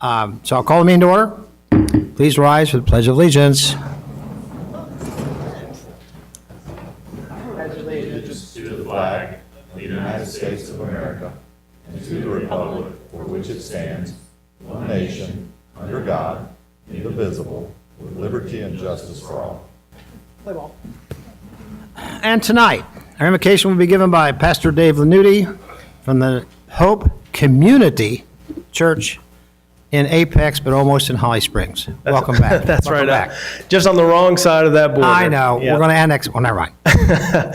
So I'll call the meeting to order. Please rise for the Pledge of Allegiance. Allegiance to the flag of the United States of America and to the republic for which it stands, one nation, under God, indivisible, with liberty and justice for all. Play ball. And tonight, our invocation will be given by Pastor Dave Lanuti from the Hope Community Church in Apex, but almost in Holly Springs. Welcome back. That's Welcome right. back. Just on the wrong side of that border. I know. Yeah. We're going to annex. Well, never mind. Well,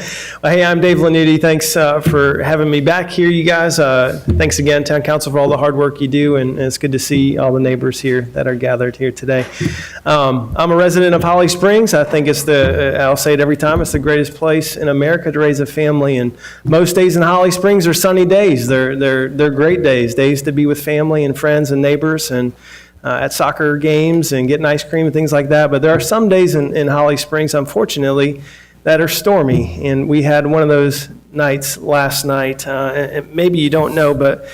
hey, I'm Dave Lanuti. Thanks for having me back here, you guys. Thanks again, Town Council, for all the hard work you do, and it's good to see all the neighbors here that are gathered here today. I'm a resident of Holly Springs. I think it's I'll say it every time, it's the greatest place in America to raise a family, and most days in Holly Springs are sunny days. They're great days to be with family and friends and neighbors, and at soccer games and getting ice cream and things like that. But there are some days in Holly Springs, unfortunately, that are stormy. And we had one of those nights last night. And maybe you don't know, but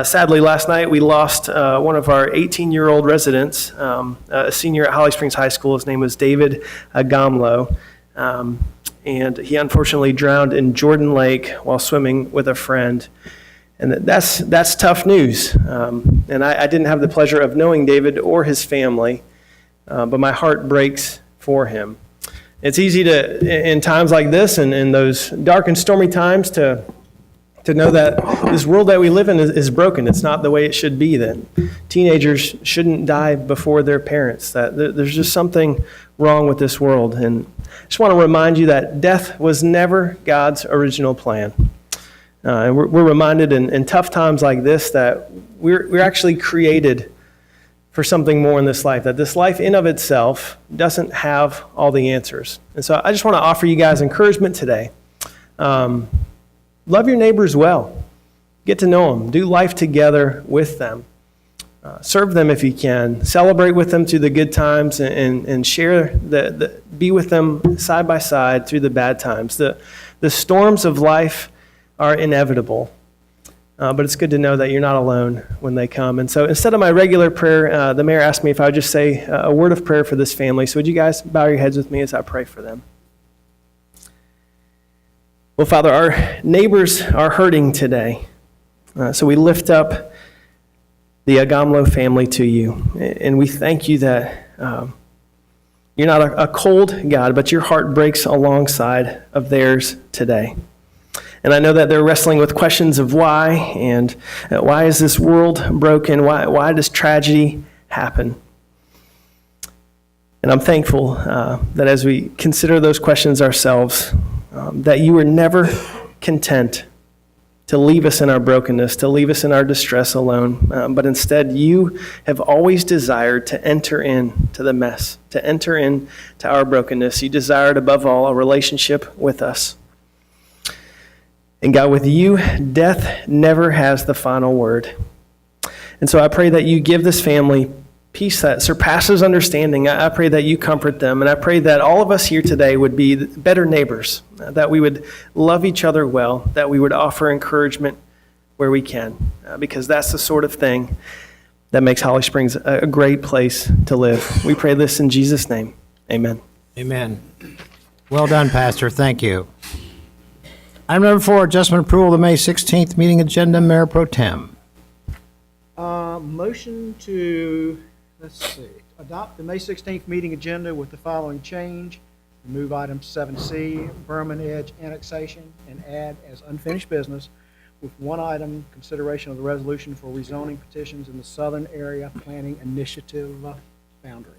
sadly last night we lost one of our 18-year-old residents, a senior at Holly Springs High School. His name was David Agamlo. And he unfortunately drowned in Jordan Lake while swimming with a friend. And that's tough news. And I didn't have the pleasure of knowing David or his family, but my heart breaks for him. It's easy in times like this and in those dark and stormy times to know that this world that we live in is broken. It's not the way it should be, that teenagers shouldn't die before their parents, that there's just something wrong with this world. And I just want to remind you that death was never God's original plan. And we're reminded in tough times like this that we're actually created for something more in this life, that this life in of itself doesn't have all the answers. And so I just want to offer you guys encouragement today. Love your neighbors well. Get to know them. Do life together with them. Serve them if you can. Celebrate with them through the good times and share be with them side by side through the bad times. The storms of life are inevitable, but it's good to know that you're not alone when they come. And so instead of my regular prayer, the mayor asked me if I would just say a word of prayer for this family. So would you guys bow your heads with me as I pray for them? Well, Father, our neighbors are hurting today. So we lift up the Agamlo family to you. And we thank you that you're not a cold God, but your heart breaks alongside of theirs today. And I know that they're wrestling with questions of why, and why is this world broken? Why does tragedy happen? And I'm thankful that as we consider those questions ourselves, that you were never content to leave us in our brokenness, to leave us in our distress alone, but instead you have always desired to enter into the mess, to enter into our brokenness. You desired above all a relationship with us. And God, with you, death never has the final word. And so I pray that you give this family peace that surpasses understanding. I pray that you comfort them. And I pray that all of us here today would be better neighbors, that we would love each other well, that we would offer encouragement where we can, because that's the sort of thing that makes Holly Springs a great place to live. We pray this in Jesus' name. Amen. Amen. Well done, Pastor. Thank you. Item number 4, adjustment approval of the May 16th meeting agenda, Mayor Pro Tem. Motion to, adopt the May 16th meeting agenda with the following change. Remove item 7C, Berman Edge annexation, and add as unfinished business with one item, consideration of the resolution for rezoning petitions in the Southern Area Planning Initiative boundary.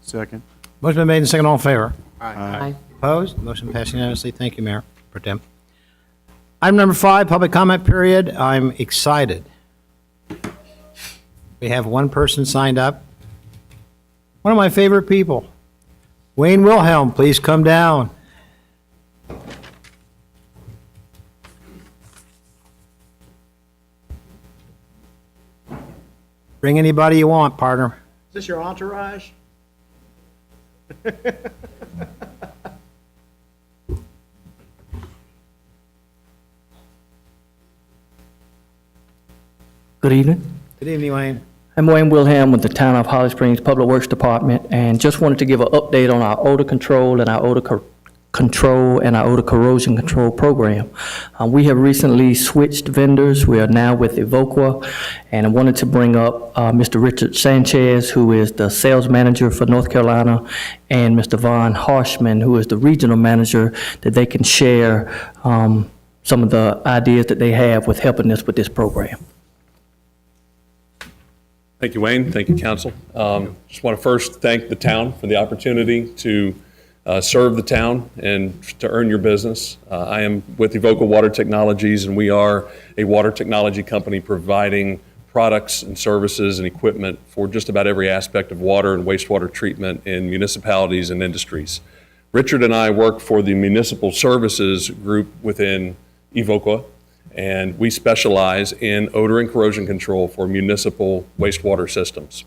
Second. Motion been made and second. All in favor? Aye. Opposed? Motion passed unanimously. Thank you, Mayor Pro Tem. Item number 5, public comment period. I'm excited. We have one person signed up. One of my favorite people. Wayne Wilhelm, please come down. Bring anybody you want, partner. Is this your entourage? Good evening. Good evening, Wayne. I'm Wayne Wilhelm with the Town of Holly Springs Public Works Department, and just wanted to give an update on our odor control and our odor control and our odor corrosion control program. We have recently switched vendors. We are now with Evoqua, and I wanted to bring up Mr. Richard Sanchez, who is the sales manager for North Carolina, and Mr. Vaughn Harshman, who is the regional manager, that they can share some of the ideas that they have with helping us with this program. Thank you, Wayne. Thank you, council. Just want to first thank the town for the opportunity to serve the town and to earn your business. I am with Evoqua Water Technologies, and we are a water technology company providing products and services and equipment for just about every aspect of water and wastewater treatment in municipalities and industries. Richard and I work for the municipal services group within Evoqua, and we specialize in odor and corrosion control for municipal wastewater systems.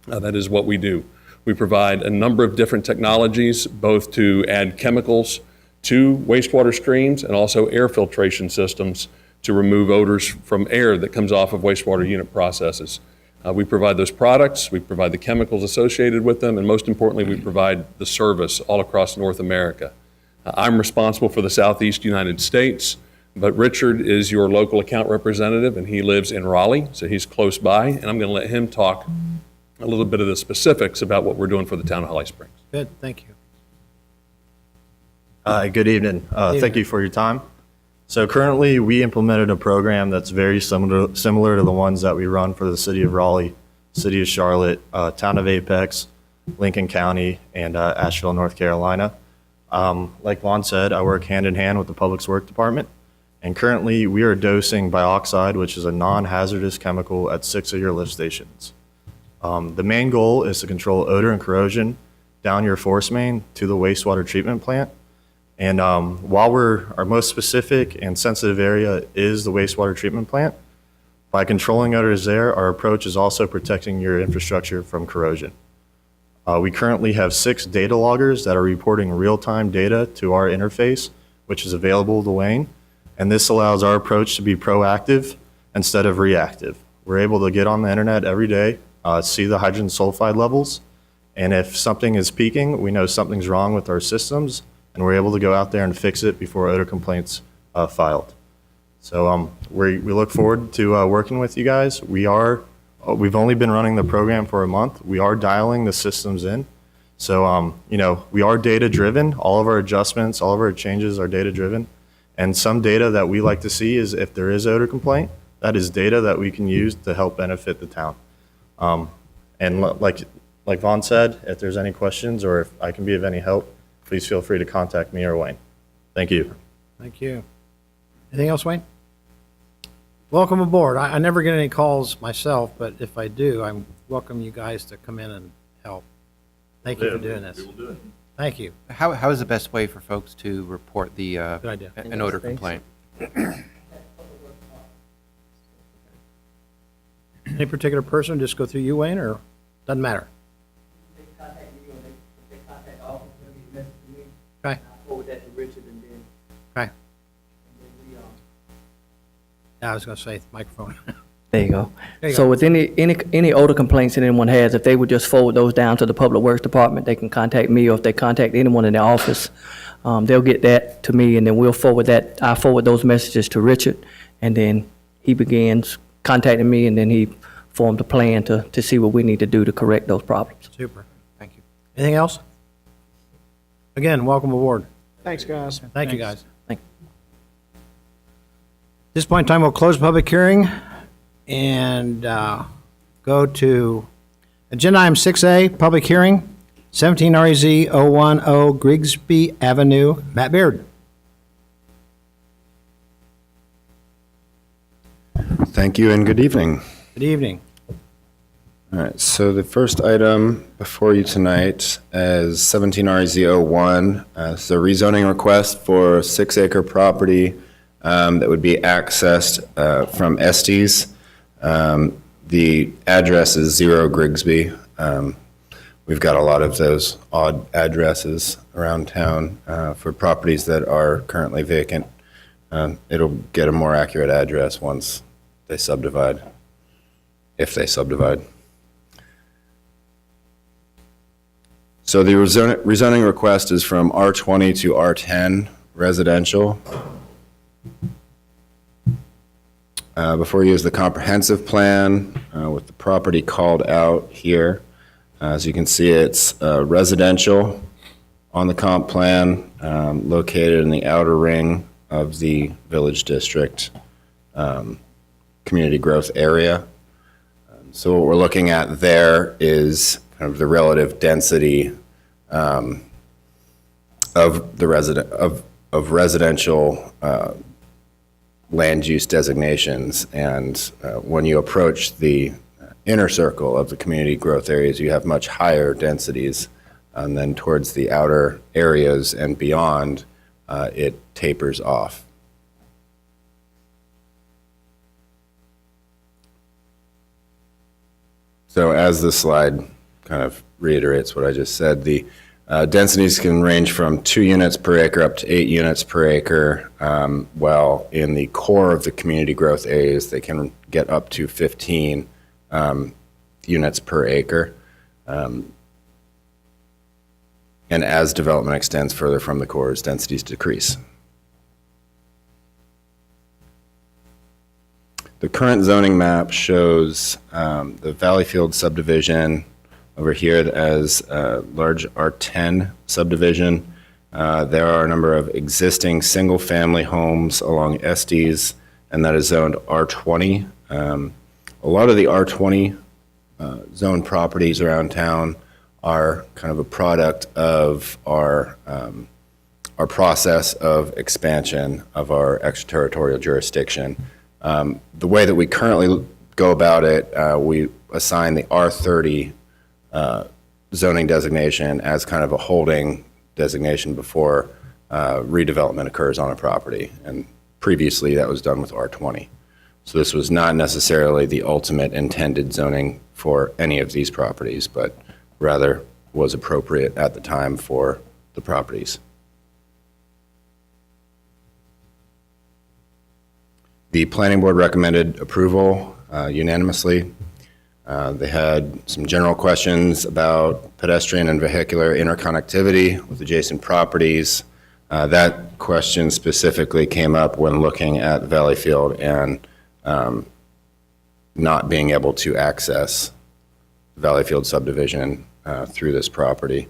That is what we do. We provide a number of different technologies, both to add chemicals to wastewater streams and also air filtration systems to remove odors from air that comes off of wastewater unit processes. We provide those products, we provide the chemicals associated with them, and most importantly, we provide the service all across North America. I'm responsible for the Southeast United States, but Richard is your local account representative, and he lives in Raleigh, so he's close by, and I'm going to let him talk a little bit of the specifics about what we're doing for the town of Holly Springs. Good, thank you. Good evening. Thank you for your time. So currently, we implemented a program that's very similar to the ones that we run for the city of Raleigh, city of Charlotte, town of Apex, Lincoln County, and Asheville, North Carolina. Like Vaughn said, I work hand in hand with the Public Works Department, and currently we are dosing bioxide, which is a non-hazardous chemical, at 6 of your lift stations. The main goal is to control odor and corrosion down your force main to the wastewater treatment plant. And while our most specific and sensitive area is the wastewater treatment plant, by controlling odors there, our approach is also protecting your infrastructure from corrosion. We currently have 6 data loggers that are reporting real-time data to our interface, which is available to Wayne. And this allows our approach to be proactive instead of reactive. We're able to get on the internet every day, see the hydrogen sulfide levels, and if something is peaking, we know something's wrong with our systems, and we're able to go out there and fix it before odor complaints filed. So we look forward to working with you guys. We've only been running the program for a month. We are dialing the systems in. So, we are data-driven. All of our adjustments, all of our changes are data-driven. And some data that we like to see is if there is odor complaint, that is data that we can use to help benefit the town. And like Vaughn said, if there's any questions or if I can be of any help, please feel free to contact me or Wayne. Thank you. Thank you. Anything else, Wayne? Welcome aboard. I never get any calls myself, but if I do, I welcome you guys to come in and help. Thank you for doing this. We will do it. Thank you. How is the best way for folks to report the Good idea. an odor complaint? Any particular person, just go through you, Wayne, or doesn't matter? They contact me, or they contact the office, they'll be message to me. Okay, I forward that to Richard, and then, okay. and then we, Yeah, I was gonna say microphone. There you go. There you So go. with any odor complaints that anyone has, if they would just forward those down to the Public Works Department, they can contact me, or if they contact anyone in the office, they'll get that to me, and then we'll forward that. I forward those messages to Richard, and then he begins contacting me, and then he formed a plan to see what we need to do to correct those problems. Super. Thank you. Anything else? Again, welcome aboard. Thanks, guys. Thank you, guys. Thank At this point in time, we'll close the public hearing and go to agenda item 6A, public hearing, 17 REZ 010 Grigsby Avenue. Matt Beard. Thank you and good evening. Good evening. All right, so the first item before you tonight is 17 RZ01. It's a rezoning request for a 6-acre property that would be accessed from Estes. The address is 0 Grigsby. We've got a lot of those odd addresses around town for properties that are currently vacant. It'll get a more accurate address once they subdivide, if they subdivide. So the rezoning request is from R20 to R10 residential. Before you is the comprehensive plan with the property called out here. As you can see, it's residential on the comp plan, located in the outer ring of the Village District community growth area. So what we're looking at there is kind of the relative density of the residential land use designations. And when you approach the inner circle of the community growth areas, you have much higher densities. And then towards the outer areas and beyond, it tapers off. So as the slide kind of reiterates what I just said, the densities can range from 2 units per acre up to 8 units per acre, while in the core of the community growth areas, they can get up to 15 units per acre. And as development extends further from the cores, densities decrease. The current zoning map shows the Valleyfield subdivision over here as a large R10 subdivision. There are a number of existing single-family homes along Estes, and that is zoned R20. A lot of the R20 zone properties around town are kind of a product of our process of expansion of our extraterritorial jurisdiction. The way that we currently go about it, we assign the R30 zoning designation as kind of a holding designation before redevelopment occurs on a property. And previously that was done with R20. So this was not necessarily the ultimate intended zoning for any of these properties, but rather was appropriate at the time for the properties. The planning board recommended approval unanimously. They had some general questions about pedestrian and vehicular interconnectivity with adjacent properties. That question specifically came up when looking at Valleyfield and not being able to access Valleyfield subdivision through this property.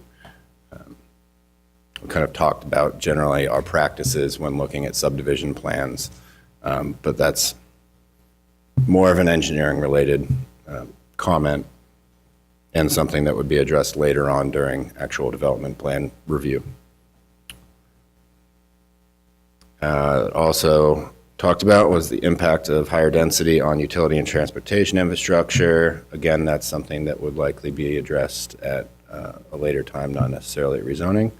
We kind of talked about generally our practices when looking at subdivision plans, but that's more of an engineering related comment and something that would be addressed later on during actual development plan review. Also talked about was the impact of higher density on utility and transportation infrastructure. Again, that's something that would likely be addressed at a later time, not necessarily rezoning.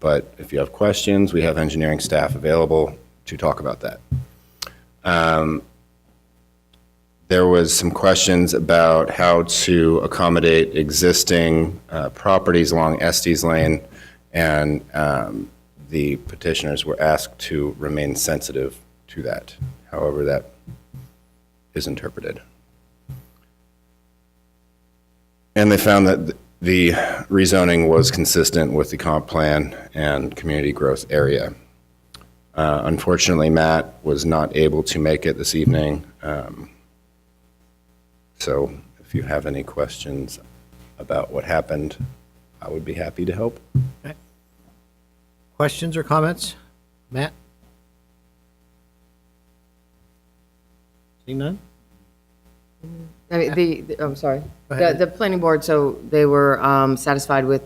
But if you have questions, we have engineering staff available to talk about that. There was some questions about how to accommodate existing properties along Estes Lane, and the petitioners were asked to remain sensitive to that, however that is interpreted. And they found that the rezoning was consistent with the comp plan and community growth area. Unfortunately, Matt was not able to make it this evening. So if you have any questions about what happened, I would be happy to help. Okay. Questions or comments? Matt? Seeing none? I mean, I'm sorry. Go ahead. The planning board, so they were satisfied with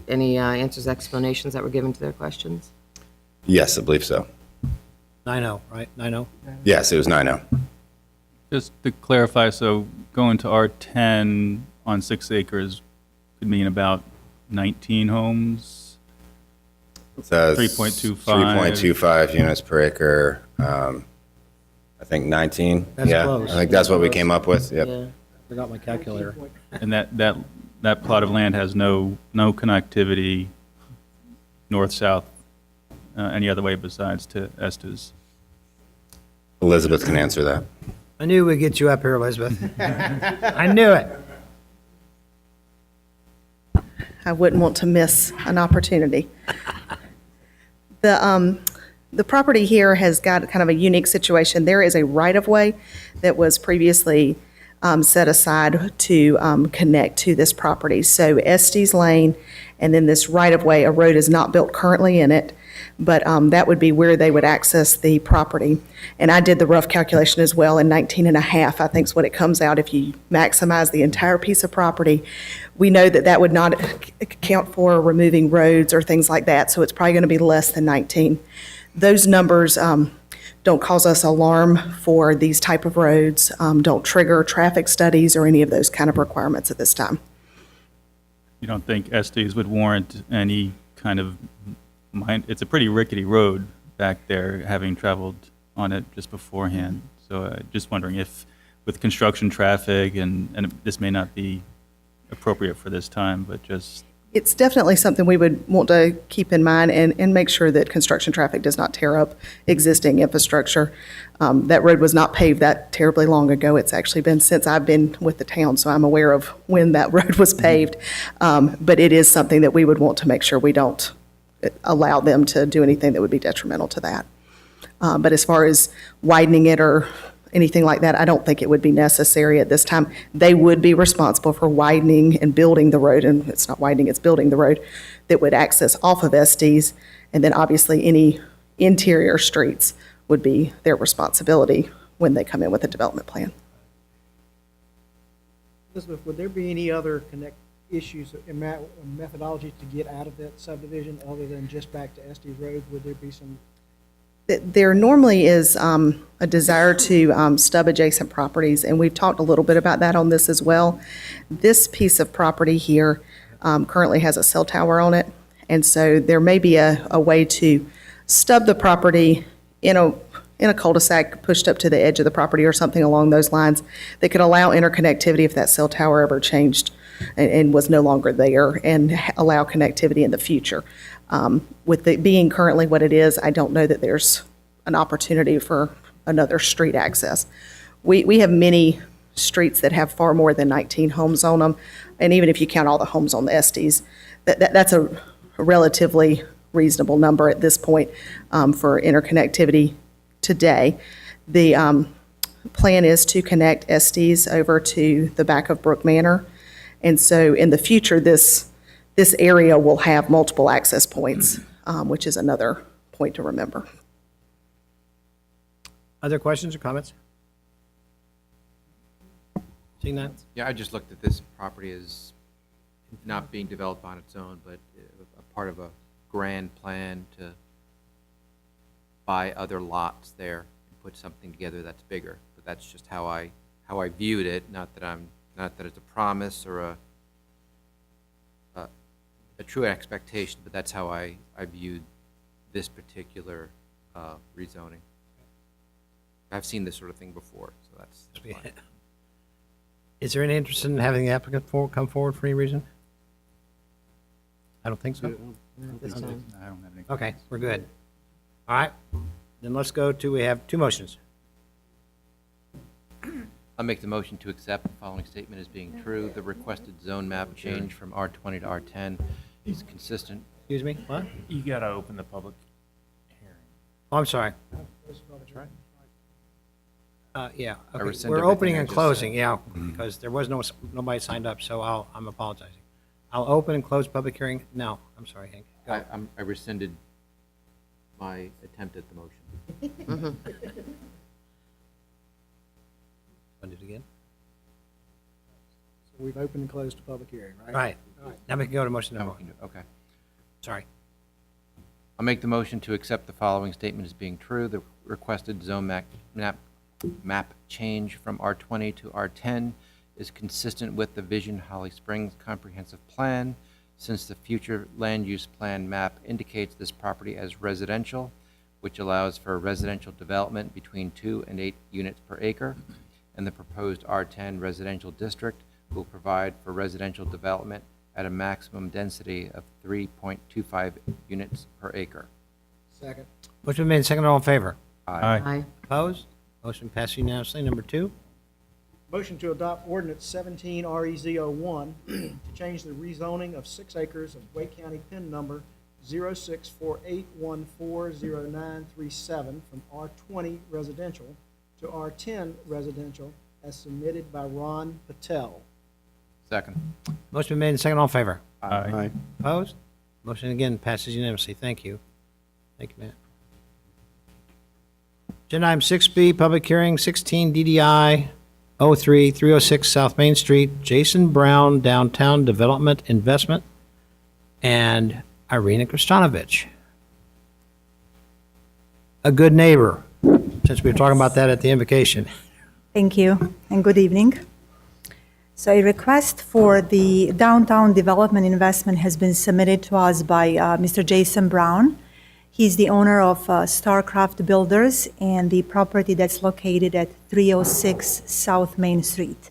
any answers, explanations that were given to their questions? Yes, I believe so. 9-0, right? 9-0? Yes, it was 9-0. Just to clarify, so going to R10 on 6 acres could mean about 19 homes? It says 3.25. 3.25 units per acre. I think 19. That's yeah, close. I think that's what we came up with. Yep. Yeah. Forgot my calculator. And that plot of land has no connectivity north-south any other way besides to Estes? Elizabeth can answer that. I knew we'd get you up here, Elizabeth. I knew it. I wouldn't want to miss an opportunity. The property here has got kind of a unique situation. There is a right-of-way that was previously set aside to connect to this property. So Estes Lane, and then this right-of-way, a road is not built currently in it, but that would be where they would access the property. And I did the rough calculation as well, and 19 and a half, I think is what it comes out if you maximize the entire piece of property. We know that that would not account for removing roads or things like that, so it's probably going to be less than 19. Those numbers don't cause us alarm for these type of roads, don't trigger traffic studies or any of those kind of requirements at this time. You don't think Estes would warrant any kind of it's a pretty rickety road back there, having traveled on it just beforehand. So just wondering if, with construction traffic, and this may not be appropriate for this time, but just It's definitely something we would want to keep in mind and make sure that construction traffic does not tear up existing infrastructure. That road was not paved that terribly long ago. It's actually been since I've been with the town, so I'm aware of when that road was paved. But it is something that we would want to make sure we don't allow them to do anything that would be detrimental to that. But as far as widening it or anything like that, I don't think it would be necessary at this time. They would be responsible for widening and building the road, and it's not widening, it's building the road that would access off of Estes, and then obviously any interior streets would be their responsibility when they come in with a development plan. Elizabeth, would there be any other issues in methodology to get out of that subdivision other than just back to Estes Road? Would there be some? There normally is a desire to stub adjacent properties, and we've talked a little bit about that on this as well. This piece of property here currently has a cell tower on it, and so there may be a way to stub the property in a cul-de-sac pushed up to the edge of the property or something along those lines that could allow interconnectivity if that cell tower ever changed and was no longer there, and allow connectivity in the future. With it being currently what it is, I don't know that there's an opportunity for another street access. We have many streets that have far more than 19 homes on them, and even if you count all the homes on the Estes, that's a relatively reasonable number at this point for interconnectivity today. The plan is to connect Estes over to the back of Brook Manor, and so in the future, this area will have multiple access points, which is another point to remember. Other questions or comments? Seeing that? Yeah, I just looked at this property as not being developed on its own, but a part of a grand plan to buy other lots there and put something together that's bigger. But that's just how I viewed it. Not that it's a promise or a true expectation, but that's how I viewed this particular rezoning. I've seen this sort of thing before, so that's fine. Is there any interest in having the applicant come forward for any reason? I don't think so. This time. I don't have any. Okay, we're good. All right, then let's go to, we have two motions. I'll make the motion to accept the following statement as being true. The requested zone map change from R20 to R10 is consistent. Excuse me, what? You got to open the public hearing. Oh, I'm sorry. Yeah, I okay, rescind we're everything opening I and just closing, said. yeah, because there was nobody signed up, so I'm apologizing. I'll open and close public hearing, no, I'm sorry, Hank. Go. I rescinded my attempt at the motion. Want to do it again? So we've opened and closed the public hearing, right? Right, now we can go to motion Now number we one. can do- Okay. Sorry. I'll make the motion to accept the following statement as being true. The requested zone map change from R20 to R10 is consistent with the Vision Holly Springs Comprehensive Plan. Since the future land use plan map indicates this property as residential, which allows for residential development between 2 and 8 units per acre, and the proposed R10 residential district will provide for residential development at a maximum density of 3.25 units per acre. Second. Motion been made, second, all in favor? Aye. Aye. Opposed? Motion passed unanimously. Number two? Motion to adopt ordinance 17 REZ01 to change the rezoning of 6 acres of Wake County PIN number 0648140937 from R20 residential to R10 residential as submitted by Ron Patel. Second. Motion been made and second. All in favor? Aye. Opposed? Motion again passes unanimously. Thank you. Thank you, Matt. Agenda item 6B, public hearing, 16 DDI 03306 South Main Street, Jason Brown Downtown Development Investment, and Irina Kristanovich. A good neighbor, since we were talking about that at the invocation. Thank you, and good evening. So a request for the downtown development investment has been submitted to us by Mr. Jason Brown. He's the owner of Starcraft Builders and the property that's located at 306 South Main Street.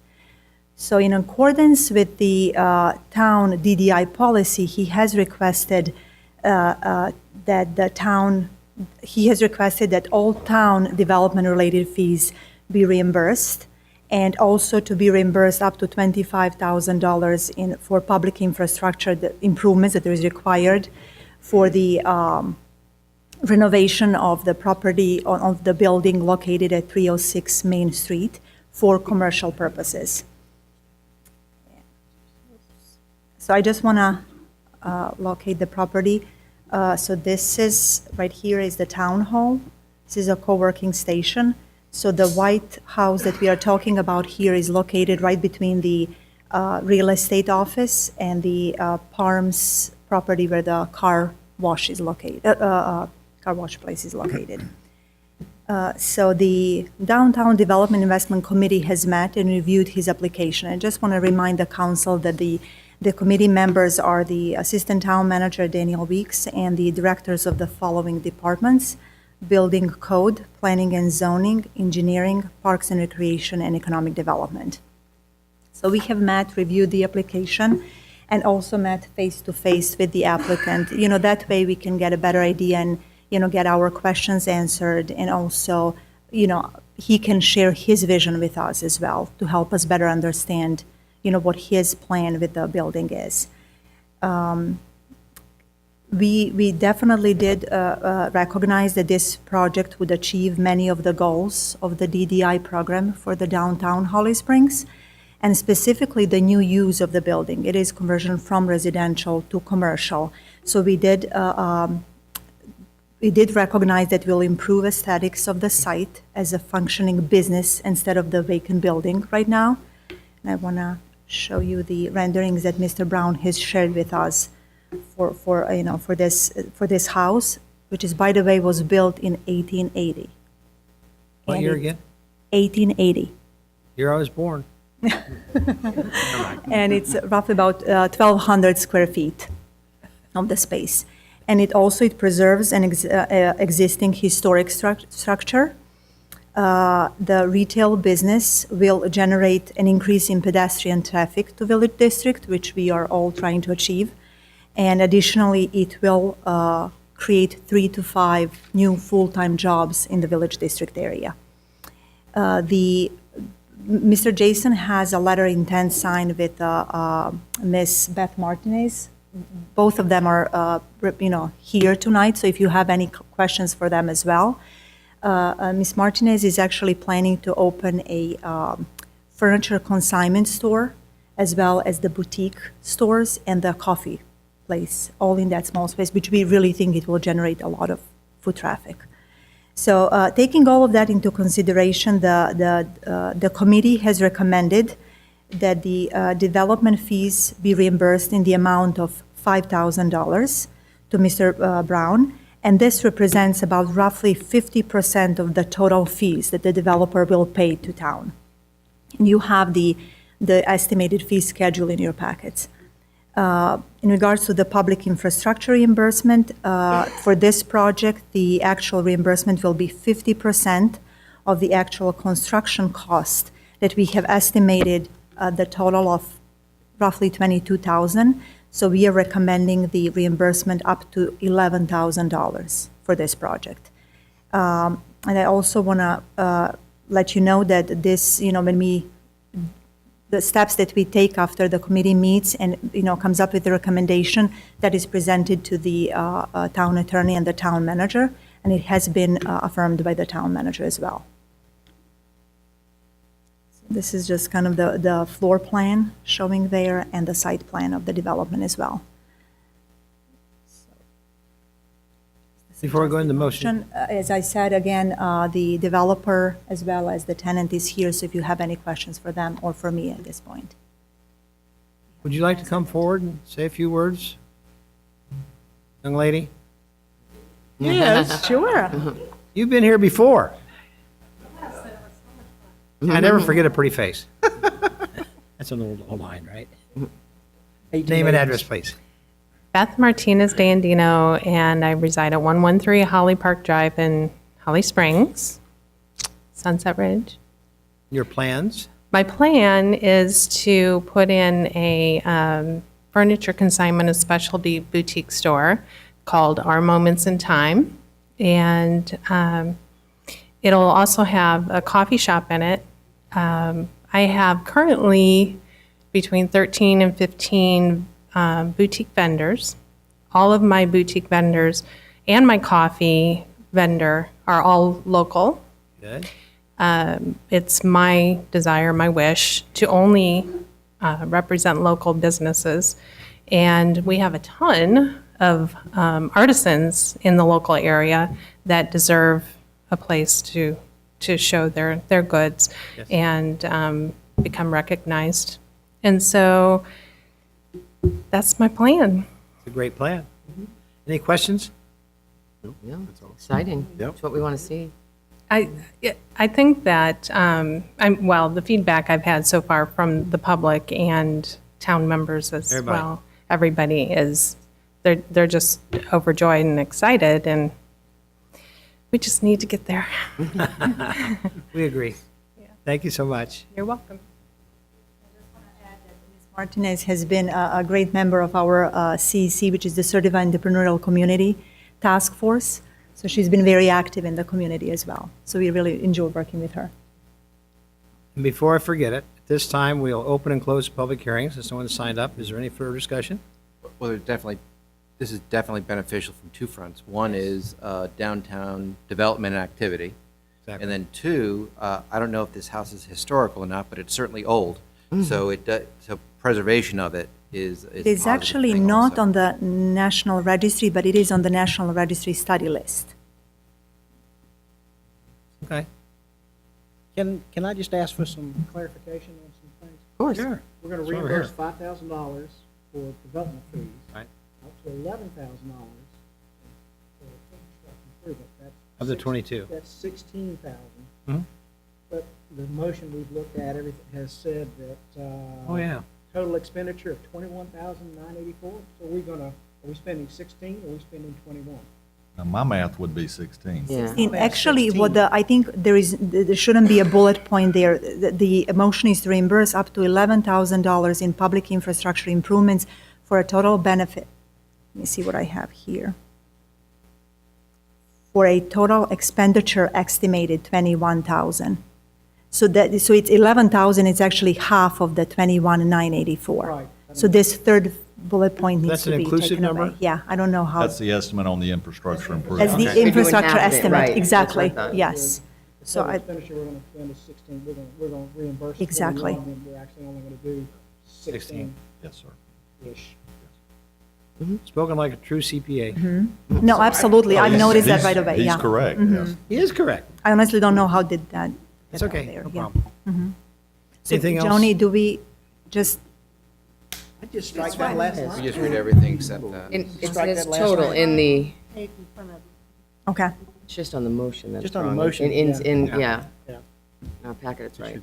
So in accordance with the town DDI policy, he has requested that all town development-related fees be reimbursed, and also to be reimbursed up to $25,000 for public infrastructure improvements that is required for the renovation of the property of the building located at 306 Main Street for commercial purposes. So I just want to locate the property. So this is, right here is the town hall. This is a co-working station. So the white house that we are talking about here is located right between the real estate office and the Palms property where the car wash is located, car wash place is located. So the Downtown Development Investment Committee has met and reviewed his application. I just want to remind the council that the committee members are the Assistant Town Manager Daniel Weeks and the directors of the following departments: Building Code, Planning and Zoning, Engineering, Parks and Recreation, and Economic Development. So we have met, reviewed the application, and also met face-to-face with the applicant. You know, that way we can get a better idea and, you know, get our questions answered, and also, you know, he can share his vision with us as well to help us better understand, you know, what his plan with the building is. We definitely did recognize that this project would achieve many of the goals of the DDI program for the downtown Holly Springs, and specifically the new use of the building. It is conversion from residential to commercial. So we did recognize that will improve aesthetics of the site as a functioning business instead of the vacant building right now. And I want to show you the renderings that Mr. Brown has shared with us for this house, which is, by the way, was built in 1880. What year again? 1880. Year I was born. And it's roughly about 1,200 square feet of the space. And it preserves an existing historic structure. The retail business will generate an increase in pedestrian traffic to Village District, which we are all trying to achieve. And additionally, it will create 3 to 5 new full-time jobs in the Village District area. Mr. Jason has a letter of intent signed with Ms. Beth Martinez. Both of them are, here tonight, so if you have any questions for them as well. Ms. Martinez is actually planning to open a furniture consignment store, as well as the boutique stores and the coffee place, all in that small space, which we really think it will generate a lot of foot traffic. So taking all of that into consideration, the committee has recommended that the development fees be reimbursed in the amount of $5,000 to Mr. Brown, and this represents about roughly 50% of the total fees that the developer will pay to town. And you have the estimated fee schedule in your packets. In regards to the public infrastructure reimbursement, for this project, the actual reimbursement will be 50% of the actual construction cost that we have estimated the total of roughly $22,000. So we are recommending the reimbursement up to $11,000 for this project. And I also want to let you know that this, when we the steps that we take after the committee meets and, comes up with a recommendation that is presented to the town attorney and the town manager, and it has been affirmed by the town manager as well. This is just kind of the floor plan showing there and the site plan of the development as well. Before we go into motion, As I said, again, the developer as well as the tenant is here, so if you have any questions for them or for me at this point. would you like to come forward and say a few words? Young lady? Yes, Sure. you've been here before. I never forget a pretty face. That's an old line, right? Name and address, please. Beth Martinez Dandino, and I reside at 113 Holly Park Drive in Holly Springs, Sunset Ridge. Your plans? My plan is to put in a furniture consignment and specialty boutique store called Our Moments in Time. And it'll also have a coffee shop in it. I have currently between 13 and 15 boutique vendors. All of my boutique vendors and my coffee vendor are all local. Good. It's my desire, my wish, to only represent local businesses. And we have a ton of artisans in the local area that deserve a place to show their goods and become recognized. And so that's my plan. It's a great plan. Any questions? Yeah, it's exciting. That's what we want to see. I think that, the feedback I've had so far from the public and town members as Everybody. well, everybody is, they're just overjoyed and excited, and we just need to get there. We agree. Thank you so much. You're welcome. Martinez has been a great member of our CEC, which is the Certified Entrepreneurial Community Task Force. So she's been very active in the community as well. So we really enjoy working with her. And before I forget it, at this time, we'll open and close public hearings. If someone signed up, is there any further discussion? Well, this is definitely beneficial from two fronts. One is downtown development and activity. Exactly. And then two, I don't know if this house is historical or not, but it's certainly old. So so preservation of it is It is a positive actually thing not also. on the National Registry, but it is on the National Registry study list. Okay. Can I just ask for some clarification on some things? Of course. Sure. We're going to That's why we're reimburse here. $5,000 for development fees. Right. Up to $11,000 for construction improvement. That's Of the 22. That's 16,000. Mhm. But the motion we've looked at, everything has said that. Oh, yeah. Total expenditure of $21,984. So are we spending 16 or are we spending 21? Now, my math would be 16. Yeah. Actually, I think there shouldn't be a bullet point there. The motion is to reimburse up to $11,000 in public infrastructure improvements for a total benefit. Let me see what I have here. For a total expenditure estimated $21,000. So it's $11,000. It's actually half of the $21,984. Right. So this third bullet point needs That's to an be inclusive taken away. number? Yeah, I don't know how. That's the estimate on the infrastructure As improvement. the We're doing infrastructure half of it, estimate, right. That's exactly, what I thought. yes. The So total I, expenditure we're going to spend is 16. We're going to reimburse. Exactly. 21, and we're actually only going to do 16-ish. Yes, sir. Spoken like a true CPA. no, absolutely, I noticed that right away, He's yeah. correct, yes. He is correct. I honestly don't know how did that It's get out okay, there, no yeah. problem. So, Anything else? Joni, do we just, I just strike that last We line. just read everything except that. And it Strike says that last total line. in the, okay, it's just on the motion that's Just on the wrong. motion, Yeah. Yeah. In our packet, it's right.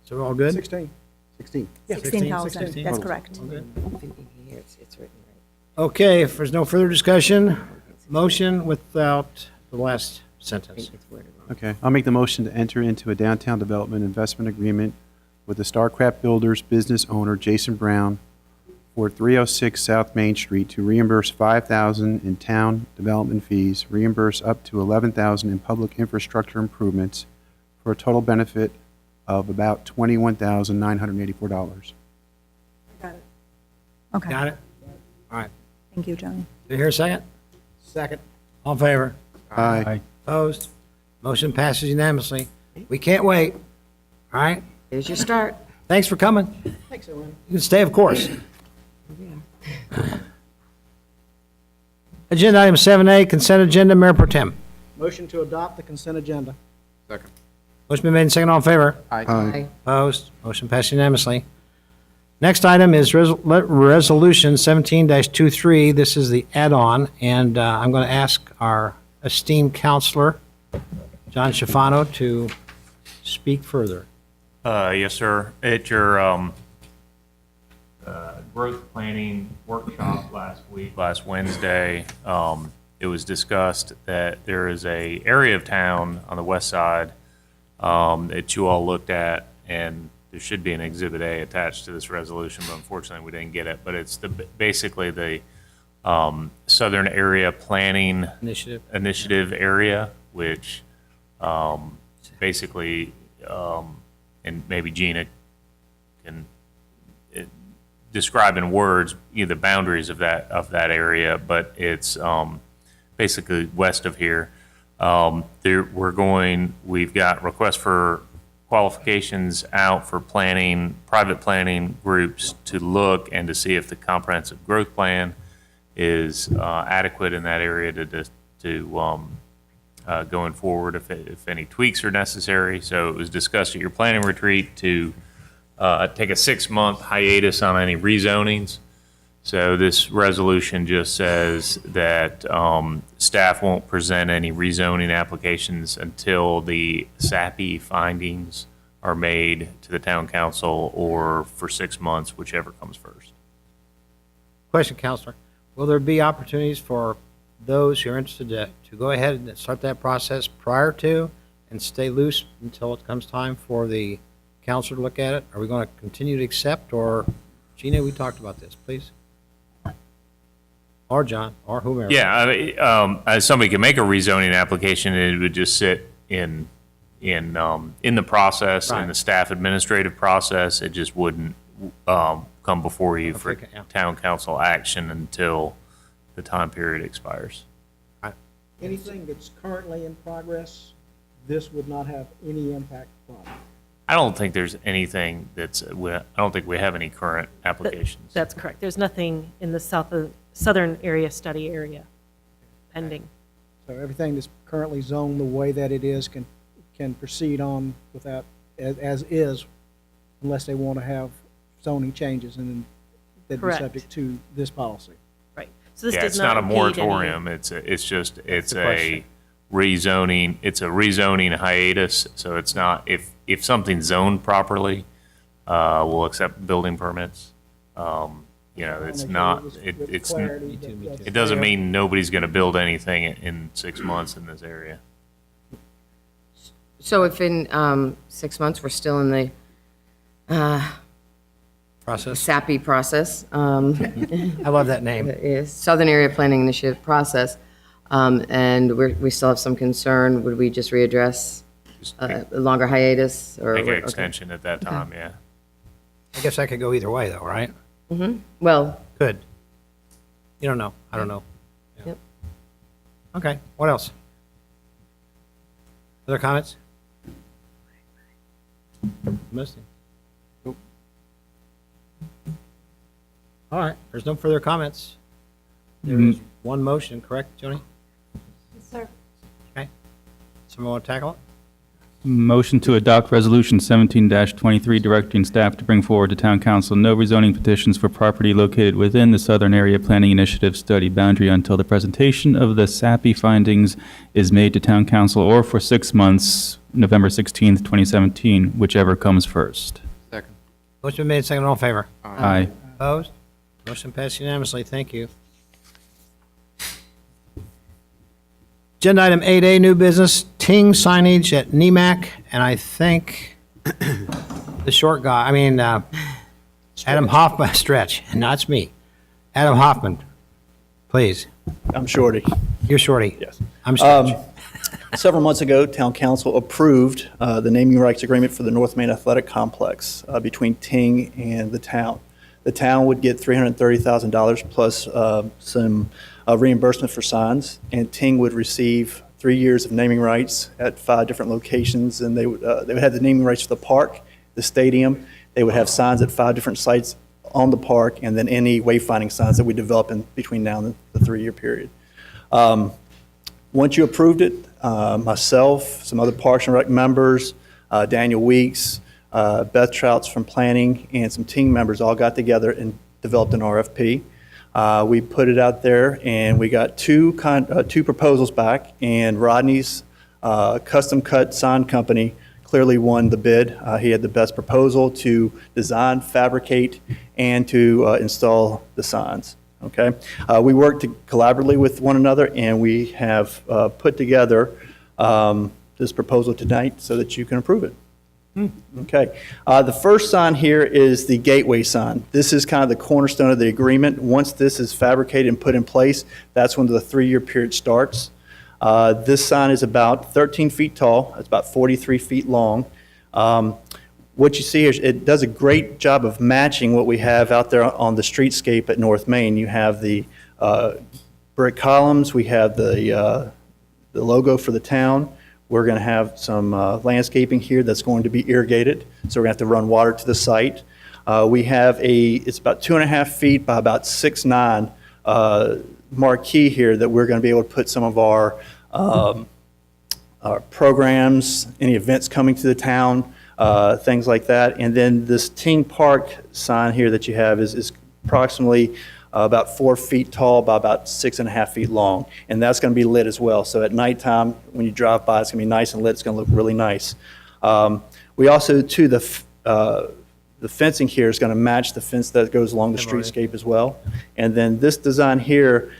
So we're all good? 16. 16. 16,000, that's correct. I'm thinking here, it's written right. Okay, if there's no further discussion, motion without the last I sentence. think it's worded wrong. Okay, I'll make the motion to enter into a downtown development investment agreement with the StarCraft Builders business owner Jason Brown for 306 South Main Street to reimburse $5,000 in town development fees, reimburse up to $11,000 in public infrastructure improvements for a total benefit of about $21,984. Okay. Got it? All right. Thank you, Johnny. Do you hear a second? Second. All in favor? Aye. Opposed? Motion passes unanimously. We can't wait. All right? There's your start. Thanks for coming. Thanks, everyone. You can stay, of course. Agenda item 7A, consent agenda, Mayor Pro Tem. Motion to adopt the consent agenda. Motion been made and second, all in favor? Aye. Opposed? Motion passed unanimously. Next item is Resolution 17-23. This is the add-on, and I'm going to ask our esteemed counselor, John Schifano, to speak further. Yes, sir. At your growth planning workshop last Wednesday, it was discussed that there is a area of town on the west side that you all looked at, and there should be an Exhibit A attached to this resolution, but unfortunately we didn't get it. But it's basically the Southern Area Planning Initiative area, which basically, and maybe Gina can describe in words the boundaries of that area, but it's basically west of here. We've got requests for qualifications out for private planning groups to look and to see if the comprehensive growth plan is adequate in that area to going forward, if any tweaks are necessary. So it was discussed at your planning retreat to take a 6-month hiatus on any rezonings. So this resolution just says that staff won't present any rezoning applications until the SAPI findings are made to the town council, or for 6 months, whichever comes first. Question, Counselor. Will there be opportunities for those who are interested to go ahead and start that process prior to and stay loose until it comes time for the council to look at it? Are we going to continue to accept, or, Gina, we talked about this, please? Or John, or whomever. Yeah, as somebody can make a rezoning application, it would just sit in the process, in the staff administrative process. It just wouldn't come before you for town council action until the time period expires. Anything that's currently in progress, this would not have any impact from. I don't think there's anything I don't think we have any current applications. That's correct. There's nothing in the southern area study area pending. So everything that's currently zoned the way that it is can proceed on without, as is, unless they want to have zoning changes, and then they'd be Correct. subject to this policy. Right. So this Yeah, does it's not a impede moratorium. any- It's a the question. rezoning. It's a rezoning hiatus. So it's not, if something's zoned properly, we'll accept building permits. It's not, it doesn't mean nobody's going to build anything in 6 months in this area. So if in 6 months, we're still in the Process. SAPI process, I love that name. is Southern Area Planning Initiative process, and we still have some concern, would we just readdress a longer hiatus? Or Make an okay. extension at that time, yeah. I guess that could go either way, though, right? Well, Could. You don't know. I don't know. Yeah. Yep. Okay, what else? Other comments? Missing. All right, there's no further comments. There is one motion, correct, Joni? Yes, sir. Okay. Someone want to tackle it? Motion to adopt Resolution 17-23, directing staff to bring forward to Town Council no rezoning petitions for property located within the Southern Area Planning Initiative study boundary until the presentation of the SAPI findings is made to Town Council, or for 6 months, November 16th, 2017, whichever comes first. Second. Motion been made, second, all in favor? Aye. Opposed? Motion passed unanimously, thank you. Agenda item 8A, new business, Ting signage at NEMAC, and I think the short guy, Adam Hoffman, Stretch, and not me. Adam Hoffman, please. I'm Shorty. You're Shorty. Yes. I'm Stretch. Several months ago, Town Council approved the naming rights agreement for the North Main Athletic Complex between Ting and the town. The town would get $330,000 plus some reimbursement for signs, and Ting would receive 3 years of naming rights at 5 different locations, and they would have the naming rights for the park, the stadium. They would have signs at 5 different sites on the park, and then any wayfinding signs that we develop in between now and the 3-year period. Once you approved it, myself, some other Parks and Rec members, Daniel Weeks, Beth Trouts from planning, and some team members all got together and developed an RFP. We put it out there, and we got two proposals back, and Rodney's Custom Cut Sign Company clearly won the bid. He had the best proposal to design, fabricate, and to install the signs. Okay, we worked collaboratively with one another, and we have put together this proposal tonight so that you can approve it. Okay, the first sign here is the gateway sign. This is kind of the cornerstone of the agreement. Once this is fabricated and put in place, that's when the 3-year period starts. This sign is about 13 feet tall. It's about 43 feet long. What you see here, it does a great job of matching what we have out there on the streetscape at North Main. You have the brick columns. We have the logo for the town. We're going to have some landscaping here that's going to be irrigated, so we're going to have to run water to the site. We have it's about 2.5 feet by about 6'9" marquee here that we're going to be able to put some of our programs, any events coming to the town, things like that. And then this Ting Park sign here that you have is approximately about 4 feet tall by about 6.5 feet long. And that's going to be lit as well. So at nighttime, when you drive by, it's going to be nice and lit. It's going to look really nice. We also, too, the fencing here is going to match the fence that goes along the streetscape as well. And then this design here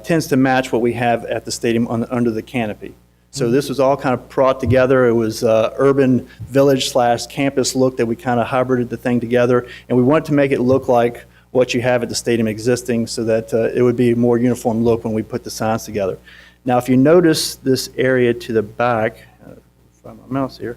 tends to match what we have at the stadium under the canopy. So this was all kind of brought together. It was urban village / campus look that we kind of hybrided the thing together. And we wanted to make it look like what you have at the stadium existing so that it would be a more uniform look when we put the signs together. Now, if you notice this area to the back, find my mouse here,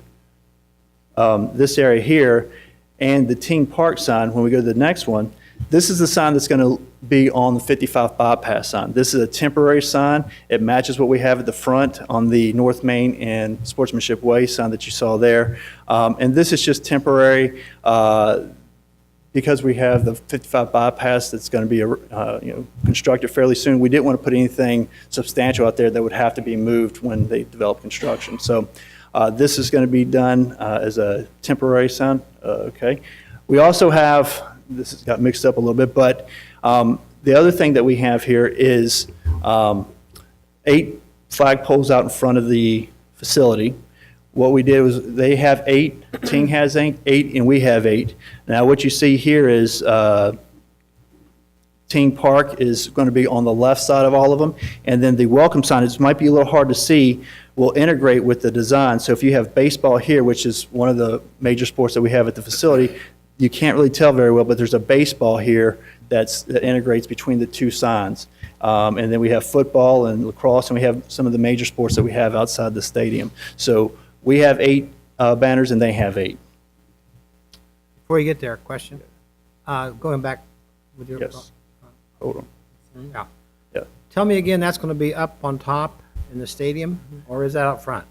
this area here, and the Ting Park sign, when we go to the next one, this is the sign that's going to be on the 55 bypass sign. This is a temporary sign. It matches what we have at the front on the North Main and Sportsmanship Way sign that you saw there. And this is just temporary because we have the 55 bypass that's going to be constructed fairly soon. We didn't want to put anything substantial out there that would have to be moved when they develop construction. So this is going to be done as a temporary sign. Okay. We also have, this has got mixed up a little bit, but the other thing that we have here is 8 flagpoles out in front of the facility. What we did was they have 8, Ting has 8, and we have 8. Now what you see here is Ting Park is going to be on the left side of all of them, and then the welcome sign, it might be a little hard to see, will integrate with the design. So if you have baseball here, which is one of the major sports that we have at the facility, you can't really tell very well, but there's a baseball here that integrates between the two signs. And then we have football and lacrosse, and we have some of the major sports that we have outside the stadium. So we have 8 banners, and they have 8. Before you get there, question. Going back with your... Yes. Hold on. Yeah. Yeah. Tell me again, that's going to be up on top in the stadium, or is that up front?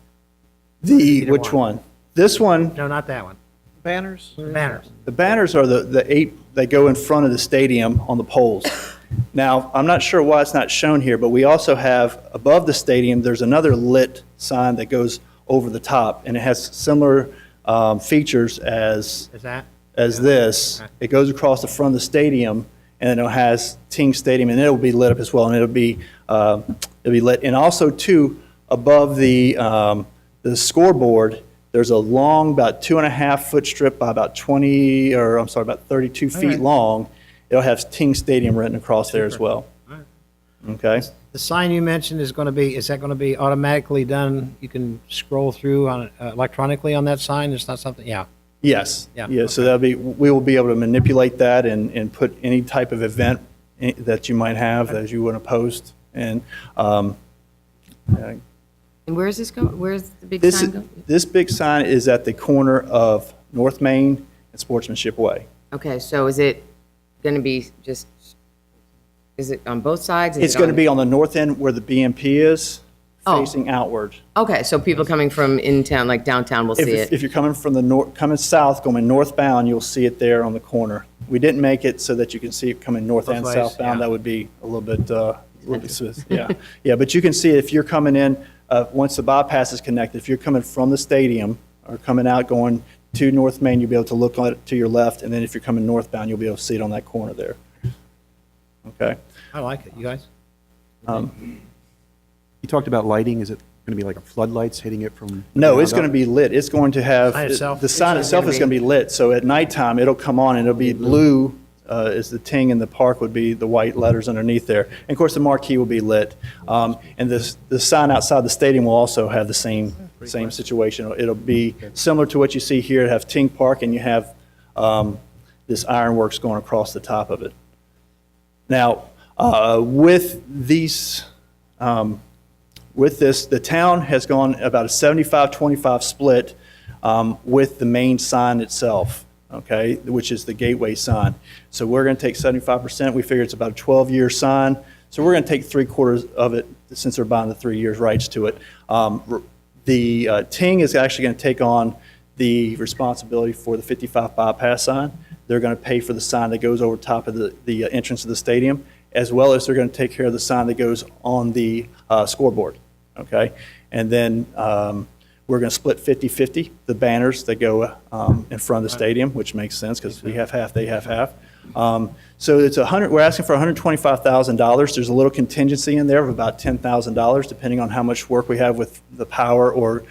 Which one? This one? No, not that one. Banners? Banners. The banners are the 8 that go in front of the stadium on the poles. Now, I'm not sure why it's not shown here, but we also have, above the stadium, there's another lit sign that goes over the top, and it has similar features as this. Okay. It goes across the front of the stadium, and it has Ting Stadium, and it'll be lit up as well, and it'll be lit. And also, too, above the scoreboard, there's a long, about 2.5-foot strip by about 32 feet long. It'll have Ting Stadium written across there as well. All right. Okay. The sign you mentioned is that going to be automatically done? You can scroll through on electronically on that sign? It's not something, yeah. Yes. Yeah. Yeah. So we will be able to manipulate that and put any type of event that you might have that you want to post. And And where's this go, where's the big This, sign go? this big sign is at the corner of North Main and Sportsmanship Way. Okay, so is it going to be just, is it on both sides? Is It's it going to on- be on the north end where the BMP is, Oh. facing outward. Okay, so people coming from in town, like downtown, will see it? If you're coming from the north, coming south, going northbound, you'll see it there on the corner. We didn't make it so that you can see it coming north Both and ways, southbound. yeah. That would be a little bit, yeah. Yeah, but you can see it if you're coming in, once the bypass is connected, if you're coming from the stadium or coming out going to North Main, you'll be able to look on it to your left, and then if you're coming northbound, you'll be able to see it on that corner there. Okay? I like it. You guys? You talked about lighting. Is it going to be like a floodlights hitting it from? No, it's going to be lit. It's going to have, Sign itself? the sign It's itself gonna is going to be lit, so at nighttime, it'll come on and it'll be blue as the ting in the park would be the white letters underneath there. And of course, the marquee will be lit. And the sign outside the stadium will also have the same situation. It'll be similar to what you see here. It have Ting Park and you have this ironworks going across the top of it. Now, with these, with this, the town has gone about a 75-25 split with the main sign itself, okay, which is the gateway sign. So we're going to take 75%. We figure it's about a 12-year sign. So we're going to take 3/4 of it since they're buying the 3 years rights to it. The Ting is actually going to take on the responsibility for the 55 bypass sign. They're going to pay for the sign that goes over top of the entrance of the stadium, as well as they're going to take care of the sign that goes on the scoreboard, okay? And then we're going to split 50-50, the banners that go in front of the stadium, which makes sense because we have half, they have half. So it's we're asking for $125,000. There's a little contingency in there of about $10,000, depending on how much work we have with the power or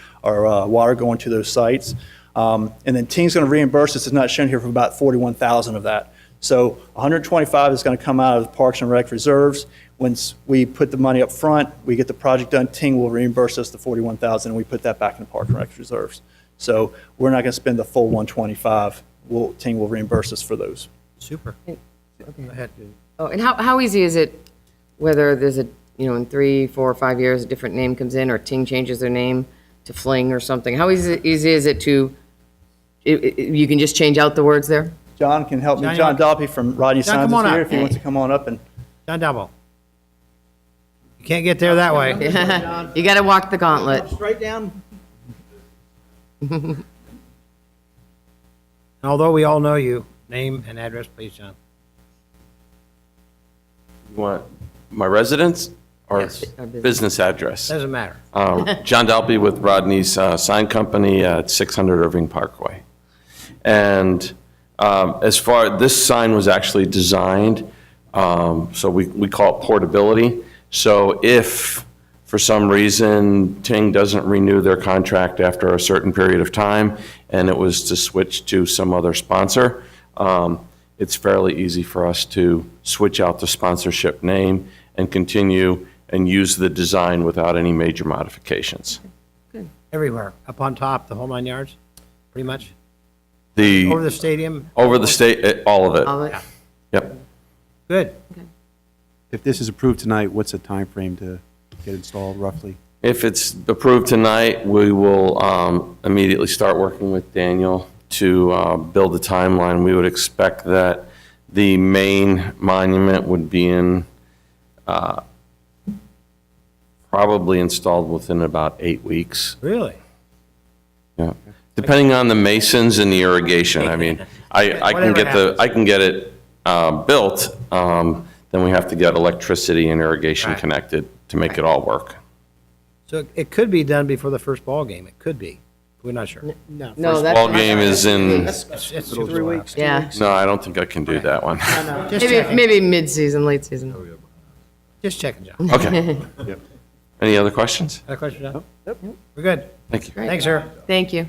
water going to those sites. And then Ting's going to reimburse us, it's not shown here, for about $41,000 of that. So $125,000 is going to come out of the Parks and Rec reserves. Once we put the money up front, we get the project done, Ting will reimburse us the $41,000, and we put that back in the Parks and Rec reserves. So we're not going to spend the full $125,000. Ting will reimburse us for those. Super. Okay. Go ahead. Oh, and how easy is it, whether there's a, in 3, 4, or 5 years, a different name comes in, or Ting changes their name to Fling or something? How easy is it to, you can just change out the words there? John can help me. John, John you Doppy from Rodney John, Signs come is on here up. if he wants to come on up and. John Dalbo. You can't get there that way. You got to walk the gauntlet. Straight down. Although we all know you, name and address, please, John. You want my residence or Yes, our business. business address? Doesn't matter. John Dalby with Rodney's Sign Company at 600 Irving Parkway. And as far, this sign was actually designed, so we call it portability. So if, for some reason, Ting doesn't renew their contract after a certain period of time, and it was to switch to some other sponsor, it's fairly easy for us to switch out the sponsorship name and continue and use the design without any major modifications. Everywhere, up on top, the whole 9 yards, pretty much. The, Over the stadium. over the state, all of it. All of it? Yep. Good. If this is approved tonight, what's the time frame to get installed roughly? If it's approved tonight, we will immediately start working with Daniel to build the timeline. We would expect that the main monument would be probably installed within about 8 weeks. Really? Yeah. Depending on the masons and the irrigation. I mean, I can get it built, then we have to get electricity and irrigation connected to make it all work. So it could be done before the first ball game. It could be. We're not sure. No, First that's. ball game is in, It's 3 weeks. Yeah. no, I don't think I can do that one. Just checking. Maybe mid-season, late season. Just checking, John. Okay. Any other questions? Got a question, John? Nope. We're good. Thank you. Great. Thanks, sir. Thank you.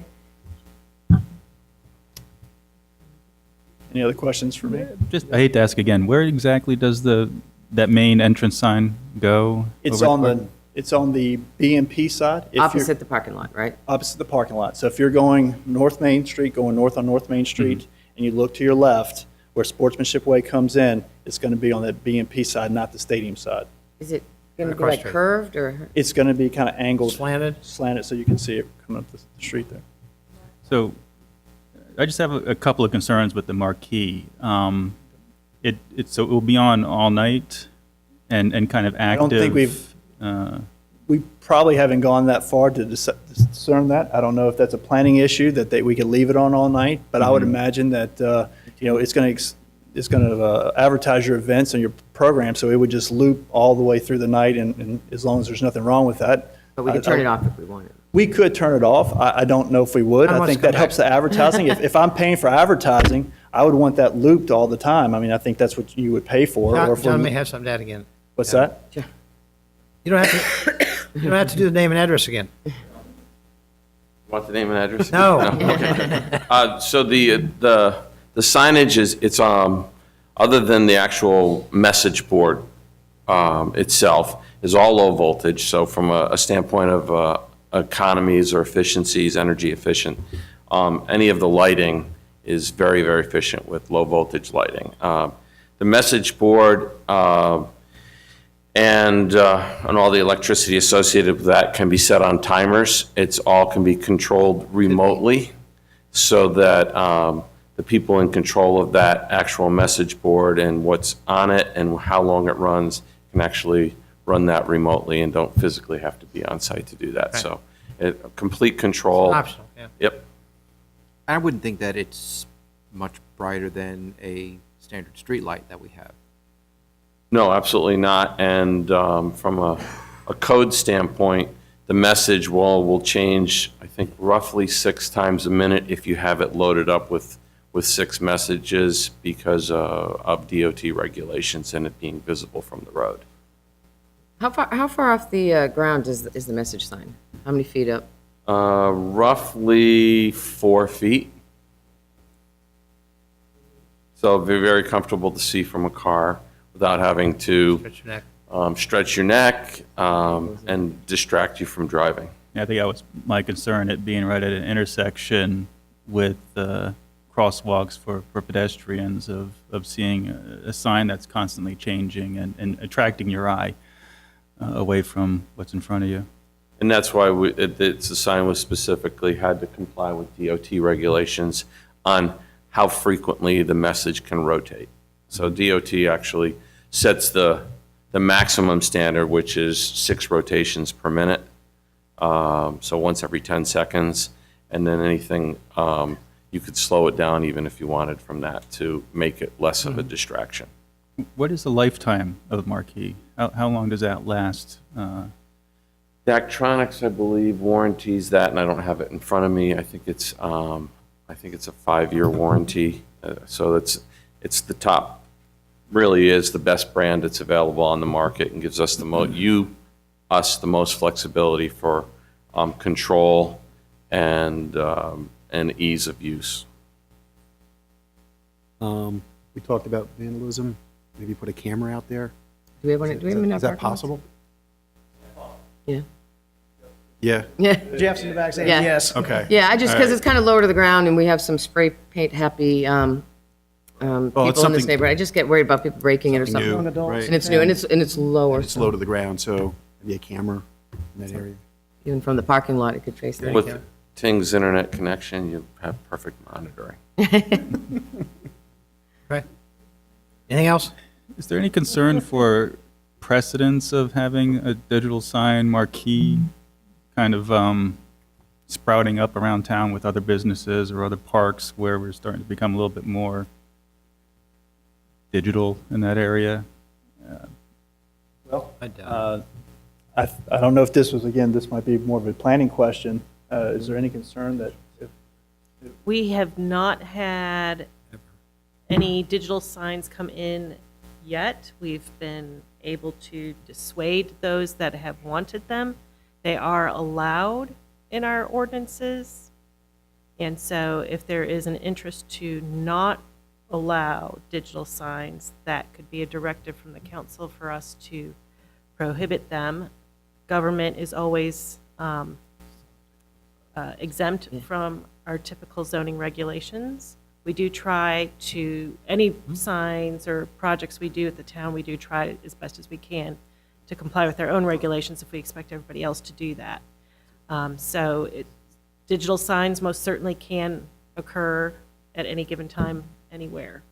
Any other questions for me? Just, I hate to ask again, where exactly does that main entrance sign go? It's over- on the BMP side. If you're- Opposite the parking lot, right? Opposite the parking lot. So if you're going North Main Street, going north on North Main Street, and you look to your left, where Sportsmanship Way comes in, it's going to be on that BMP side, not the stadium side. Is it Going to be Across like street. curved or? It's going to be kind of angled. Slanted? Slanted, so you can see it coming up the street there. So I just have a couple of concerns with the marquee. So it will be on all night and kind of active. don't think we probably haven't gone that far to discern that. I don't know if that's a planning issue, that we could leave it on all night, but I would imagine that, it's going to advertise your events and your program, so it would just loop all the way through the night, and as long as there's nothing wrong with that. But we could turn it off if we wanted. We could turn it off. I don't know if we would. I I want think to come that helps the advertising. If I'm paying for advertising, I would want that looped all the time. I mean, I think that's what you would pay for. or if John we're- may have something to add again. What's that? You don't have to do the name and address again. Want the name and address? No. Okay. So the signage it's other than the actual message board itself, is all low voltage. So from a standpoint of economies or efficiencies, energy efficient, any of the lighting is very, very efficient with low voltage lighting. The message board and all the electricity associated with that can be set on timers. It's all can be controlled remotely so that the people in control of that actual message board and what's on it and how long it runs can actually run that remotely and don't physically have to be on site to do that. So complete control. Optional, yeah. Yep. I wouldn't think that it's much brighter than a standard street light that we have. No, absolutely not. And from a code standpoint, the message wall will change, I think, roughly 6 times a minute if you have it loaded up with 6 messages because of DOT regulations and it being visible from the road. How far off the ground is the message sign? How many feet up? Roughly 4 feet. So very, very comfortable to see from a car without having to Stretch your neck. stretch your neck and distract you from driving. Yeah, I think that was my concern, it being right at an intersection with crosswalks for pedestrians, of seeing a sign that's constantly changing and attracting your eye away from what's in front of you. And that's why the sign was specifically had to comply with DOT regulations on how frequently the message can rotate. So DOT actually sets the maximum standard, which is 6 rotations per minute. So once every 10 seconds, and then anything, you could slow it down even if you wanted from that to make it less of a distraction. What is the lifetime of the marquee? How long does that last? Daktronics, I believe, warranties that, and I don't have it in front of me. I think it's a 5-year warranty. So it's the top, really is the best brand that's available on the market and gives us the most flexibility for control and ease of use. We talked about vandalism, maybe put a camera out there. Do we have one? Do we have enough Is that parking lots? possible? Yeah. Yeah. Yeah. Jeff's in the back saying Yeah. yes. Okay. Yeah, I just, All because right. it's kind of lower to the ground and we have some spray paint happy people in this something- neighborhood. I just get worried about people breaking it or Something something. new, right. And it's new and it's lower. It's low to the ground, so maybe a camera in that area. Even from the parking lot, it could trace that. With Ting's internet connection, you have perfect monitoring. Right. Anything else? Is there any concern for precedence of having a digital sign marquee kind of sprouting up around town with other businesses or other parks where we're starting to become a little bit more digital in that area? Well, I doubt I don't know if this might be more of a planning question. Is there any concern that if We have not had any digital signs come in yet. We've been able to dissuade those that have wanted them. They are allowed in our ordinances. And so if there is an interest to not allow digital signs, that could be a directive from the council for us to prohibit them. Government is always exempt from our typical zoning regulations. We do try to, any signs or projects we do at the town, we do try as best as we can to comply with their own regulations if we expect everybody else to do that. So digital signs most certainly can occur at any given time, anywhere.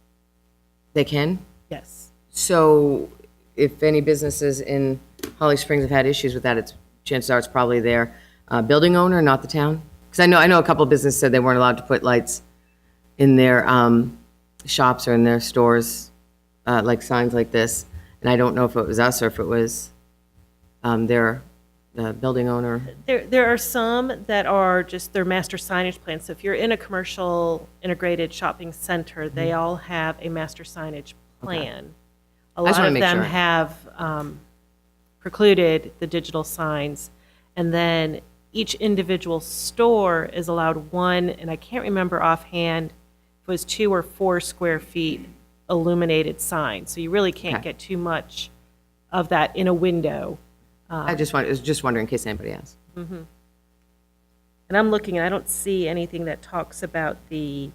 They can? Yes. So if any businesses in Holly Springs have had issues with that, chances are it's probably their building owner, not the town? Because I know a couple of businesses said they weren't allowed to put lights in their shops or in their stores, like signs like this. And I don't know if it was us or if it was their building owner. There are some that are just their master signage plans. So if you're in a commercial integrated shopping center, they all have a master signage plan. A just lot wanna of make them sure. have precluded the digital signs. And then each individual store is allowed one, and I can't remember offhand if it was 2 or 4 square feet illuminated sign. So you really can't Okay. get too much of that in a window. I was just wondering in case anybody asked. And I'm looking, and I don't see anything that talks about the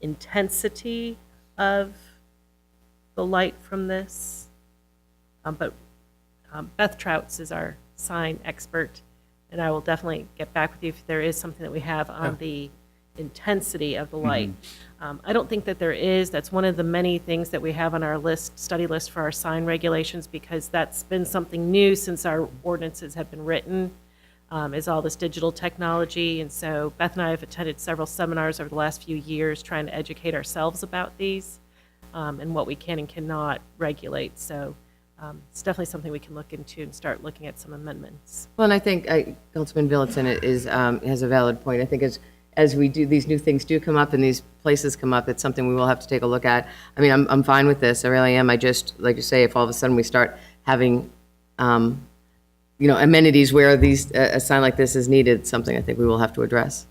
intensity of the light from this. But Beth Trouts is our sign expert, and I will definitely get back with you if there is something that we have on the intensity of the light. I don't think that there is. That's one of the many things that we have on our study list for our sign regulations, because that's been something new since our ordinances have been written, is all this digital technology. And so Beth and I have attended several seminars over the last few years trying to educate ourselves about these and what we can and cannot regulate. So it's definitely something we can look into and start looking at some amendments. Well, and I think Councilman Billotson has a valid point. I think as we do, these new things do come up and these places come up, it's something we will have to take a look at. I mean, I'm fine with this, I really am. I just, like you say, if all of a sudden we start having, amenities where a sign like this is needed, something I think we will have to address,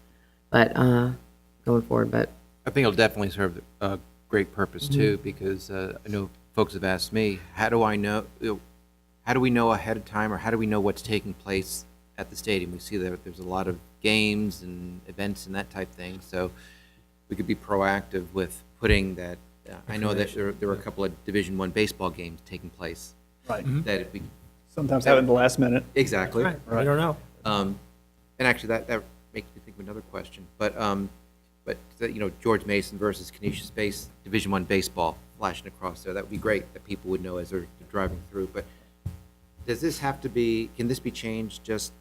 but going forward, but. I think it'll definitely serve a great purpose too, because I know folks have asked me, how do we know ahead of time, or how do we know what's taking place at the stadium? We see that there's a lot of games and events and that type thing, so we could be proactive with putting that. I know that there were a couple of Division I baseball games taking place. Right. That if we Sometimes have it in the last minute. exactly. Right, I don't know. And actually, that makes me think of another question. But George Mason versus Canisius Base Division I baseball flashing across there. That would be great that people would know as they're driving through. But does this have to be? Can this be changed just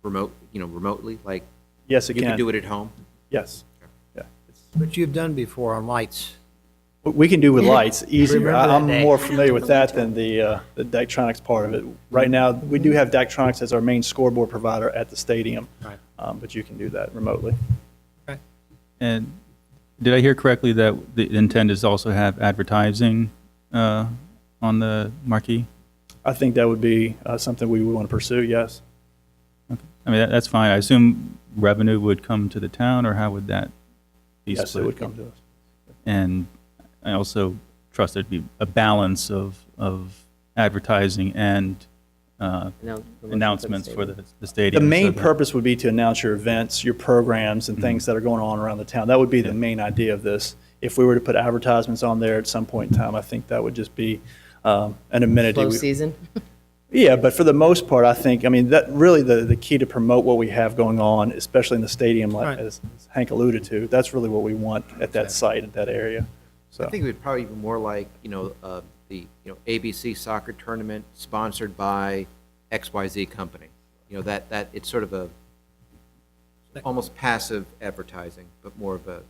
remotely? Like Yes, it you can. can do it at home. Yes. Yeah. But you've done before on lights. We can do with lights easier. Remember that I'm day. more familiar with that than the Daktronics part of it. Right now, we do have Daktronics as our main scoreboard provider at the stadium. Right. But you can do that remotely. And did I hear correctly that the intent is also have advertising on the marquee? I think that would be something we would want to pursue, yes. I mean, that's fine. I assume revenue would come to the town, or how would that be Yes, split? it would come to us. And I also trust there'd be a balance of advertising and announcements for the The stadium. main so that- purpose would be to announce your events, your programs, and things that are going on around the town. That would be the main idea of this. If we were to put advertisements on there at some point in time, I think that would just be an amenity. Slow season? Yeah, but for the most part, I think, that really the key to promote what we have going on, especially in the stadium, like Right. as Hank alluded to, that's really what we want at that site, at that area. So I think it would probably be more like the ABC soccer tournament sponsored by XYZ company. That it's sort of a almost passive advertising, but more of a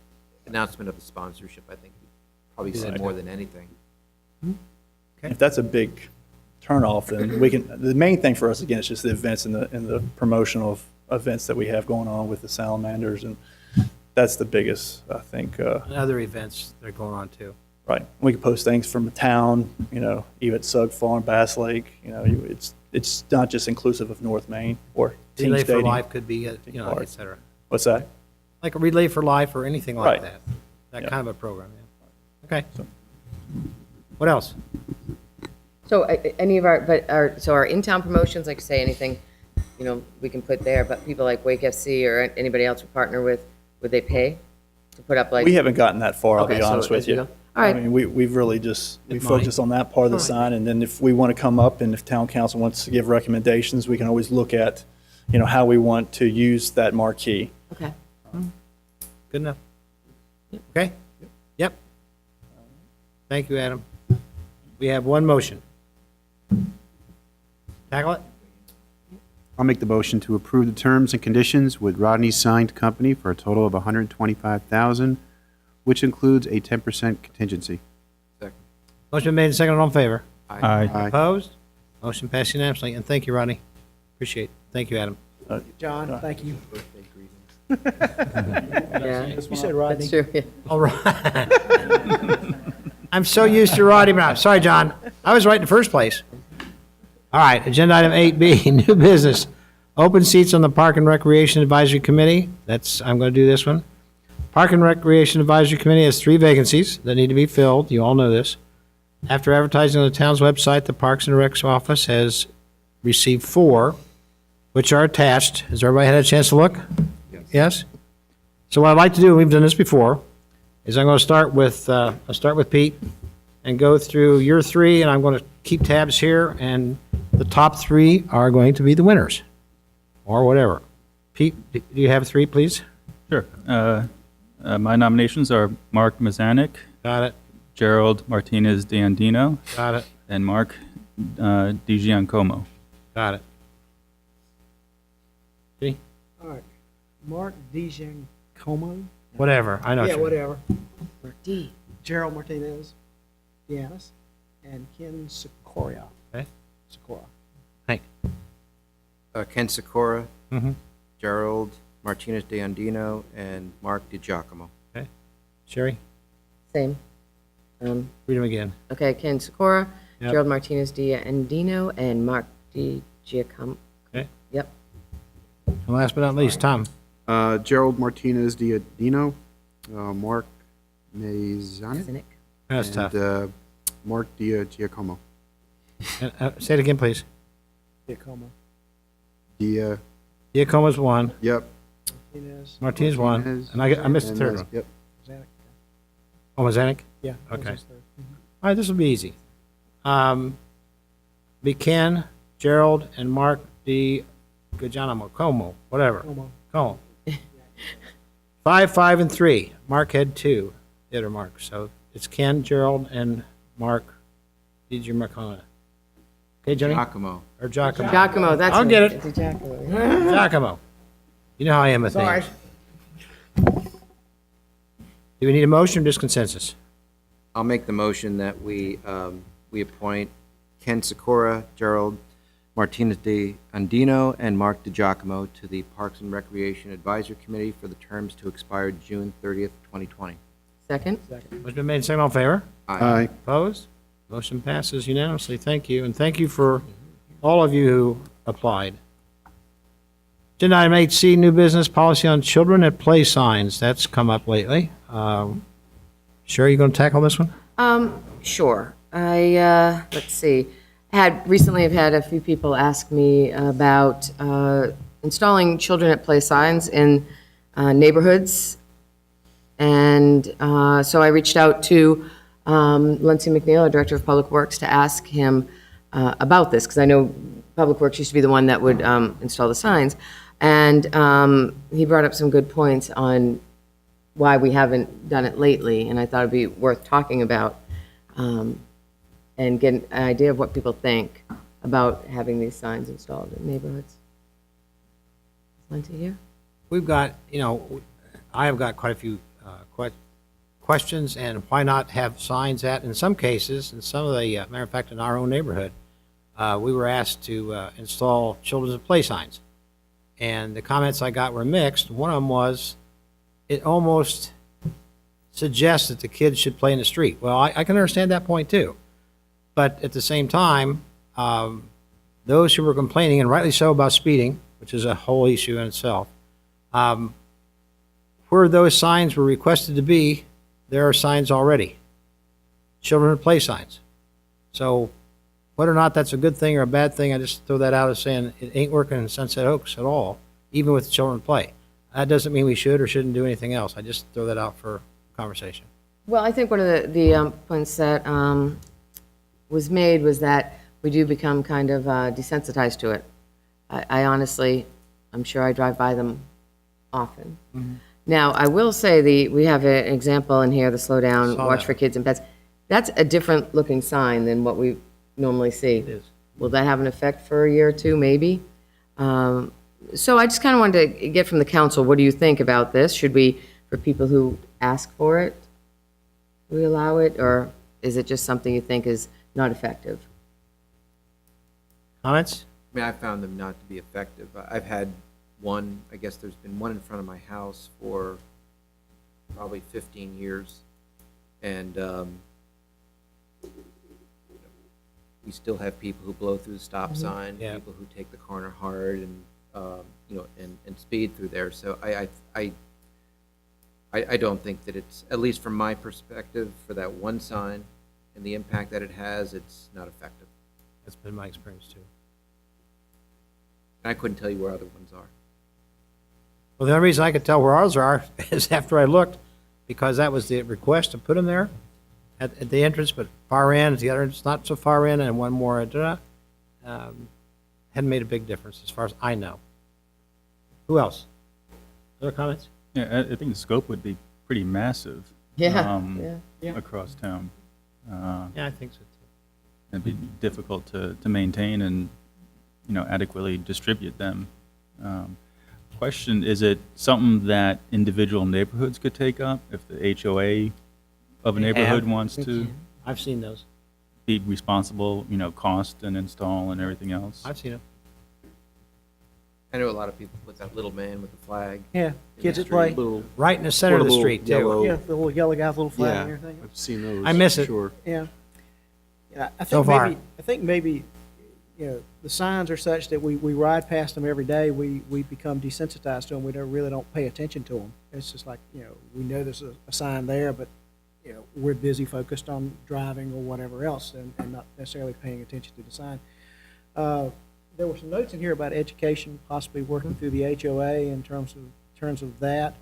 announcement of the sponsorship. I think we'd probably say more than anything. if that's a big turnoff, then we can, the main thing for us, again, is just the events and the promotional events that we have going on with the Salamanders, and that's the biggest, I think. And other events that are going on too. Right. We can post things from the town, even at Sug Farm, Bass Lake, it's not just inclusive of North Main or Team Relay for Stadium. Life could be, et cetera. What's that? Like a Relay for Life or anything like Right. that. That Yeah. kind of a program, yeah. Okay. What else? So any of our in-town promotions, like you say, anything, we can put there, but people like Wake FC or anybody else we partner with, would they pay to put up like? We haven't gotten that far, I'll be Okay, so honest with as we you. go. All right. I mean, we've really just, we Good money. focus on that part of the sign, and then if we want to come up and if town council wants to give recommendations, we can always look at, how we want to use that marquee. Okay. Good enough? Okay? Yep. Thank you, Adam. We have one motion. Tackle it? I'll make the motion to approve the terms and conditions with Rodney Signed Company for a total of $125,000, which includes a 10% contingency. Motion been made and seconded. All in favor? Aye. Aye. Opposed? Motion passed unanimously. And thank you, Rodney. Appreciate it. Thank you, Adam. John, thank you. Yeah. You said Rodney. That's true, yeah. All right. I'm so used to Rodney Brown. Sorry, John. I was right in the first place. All right, agenda item 8B, new business. Open seats on the Park and Recreation Advisory Committee. I'm going to do this one. Park and Recreation Advisory Committee has 3 vacancies that need to be filled. You all know this. After advertising on the town's website, the Parks and Rec's office has received 4, which are attached. Has everybody had a chance to look? Yes? So what I'd like to do, we've done this before, is I'm going to start with Pete and go through your 3, and I'm going to keep tabs here, and the top 3 are going to be the winners, or whatever. Pete, do you have 3, please? Sure. My nominations are Mark Mazanik, Got it, Gerald Martinez de Andino, got it, and Mark DiGiancomo. got it. See? All right. Mark DiGiancomo. Whatever, I know. what Yeah, you mean. whatever. D. Gerald Martinez, Deannis, and Ken Sikora. Okay. Sikora. Hank. Ken Sikora, Mm-hmm. Gerald Martinez de Andino, and Mark DiGiacomo. Okay. Sherry, Same. read them again. Okay, Ken Sikora, Yep. Gerald Martinez de Andino, and Mark Di Giacomo. Okay. Yep. And last but not least, Tom. Gerald Martinez Diadino, Mark Mazanik, Isn't it? That's tough. and Mark Giacomo. Say it again, please. Giacomo. Giacomo's 1, Yep. Martinez. Martinez 1, and I missed the third one. Yep. Zanuck. Oh, Mazanik? Yeah. that was Okay. his third. All right, this will be easy. Be Ken, Gerald, and Mark Como, whatever. Como. Como. 5, 5, and 3. Mark had 2, the other Mark. So it's Ken, Gerald, and Mark DiGiacomo. Okay, Johnny? Giacomo. Or Giacomo. Giacomo, that's. I'll get it. It's Giacomo. Giacomo. You know how I am with Sorry. names. Do we need a motion or just consensus? I'll make the motion that we appoint Ken Sikora, Gerald Martinez de Andino, and Mark DiGiacomo to the Parks and Recreation Advisory Committee for the terms to expire June 30th, 2020. Second? Motion been made, second, all in favor? Aye. Opposed? Motion passes unanimously. Thank you, and thank you for all of you who applied. Agenda item 8C, new business policy on children at play signs. That's come up lately. Sherry, you going to tackle this one? Sure. Let's see. Recently I've had a few people ask me about installing children at play signs in neighborhoods. And so I reached out to Lindsay McNeil, our Director of Public Works, to ask him about this, because I know Public Works used to be the one that would install the signs. And he brought up some good points on why we haven't done it lately, and I thought it'd be worth talking about and get an idea of what people think about having these signs installed in neighborhoods. Is Lindsay here? We've got, I have got quite a few questions, and why not have signs at, in some cases, in some of the, matter of fact, in our own neighborhood, we were asked to install children's play signs. And the comments I got were mixed. One of them was, it almost suggests that the kids should play in the street. Well, I can understand that point too. But at the same time, those who were complaining, and rightly so, about speeding, which is a whole issue in itself, where those signs were requested to be, there are signs already. Children at play signs. So whether or not that's a good thing or a bad thing, I just throw that out as saying it ain't working in Sunset Oaks at all, even with children play. That doesn't mean we should or shouldn't do anything else. I just throw that out for conversation. Well, I think one of the points that was made was that we do become kind of desensitized to it. I honestly, I'm sure I drive by them often. Now, I will say we have an example in here, the slow down, Saw watch that. for kids and pets. That's a different looking sign than what we normally see. It is. Will that have an effect for a year or two, maybe? So I just kind of wanted to get from the council, what do you think about this? Should we, for people who ask for it, we allow it, or is it just something you think is not effective? Comments? I mean, I found them not to be effective. I've had one, I guess there's been one in front of my house for probably 15 years. And we still have people who blow through the stop sign, Yeah. people who take the corner hard and, and speed through there. So I don't think that it's, at least from my perspective, for that one sign and the impact that it has, it's not effective. That's been my experience too. And I couldn't tell you where other ones are. Well, the only reason I could tell where ours are is after I looked, because that was the request to put them there at the entrance, but far in, at the other, it's not so far in, and one more, hadn't made a big difference as far as I know. Who else? Other comments? Yeah, I think the scope would be pretty massive. Yeah, yeah. Across town. Yeah, I think so too. It'd be difficult to maintain and, adequately distribute them. Question, is it something that individual neighborhoods could take up if the HOA of a neighborhood wants to I've seen those. be responsible, cost and install and everything else? I've seen them. I know a lot of people put that little man with the flag. Yeah, in kids the that play. street. Right in the center of the Portable street too. yellow- Yeah, the little yellow guy with the little flag and Yeah, everything. I've seen those. I miss it. Sure. Yeah. Yeah, I So think far. maybe, the signs are such that we ride past them every day, we become desensitized to them, really don't pay attention to them. It's just like, we know there's a sign there, but, we're busy focused on driving or whatever else and not necessarily paying attention to the sign. There were some notes in here about education, possibly working through the HOA in terms of that,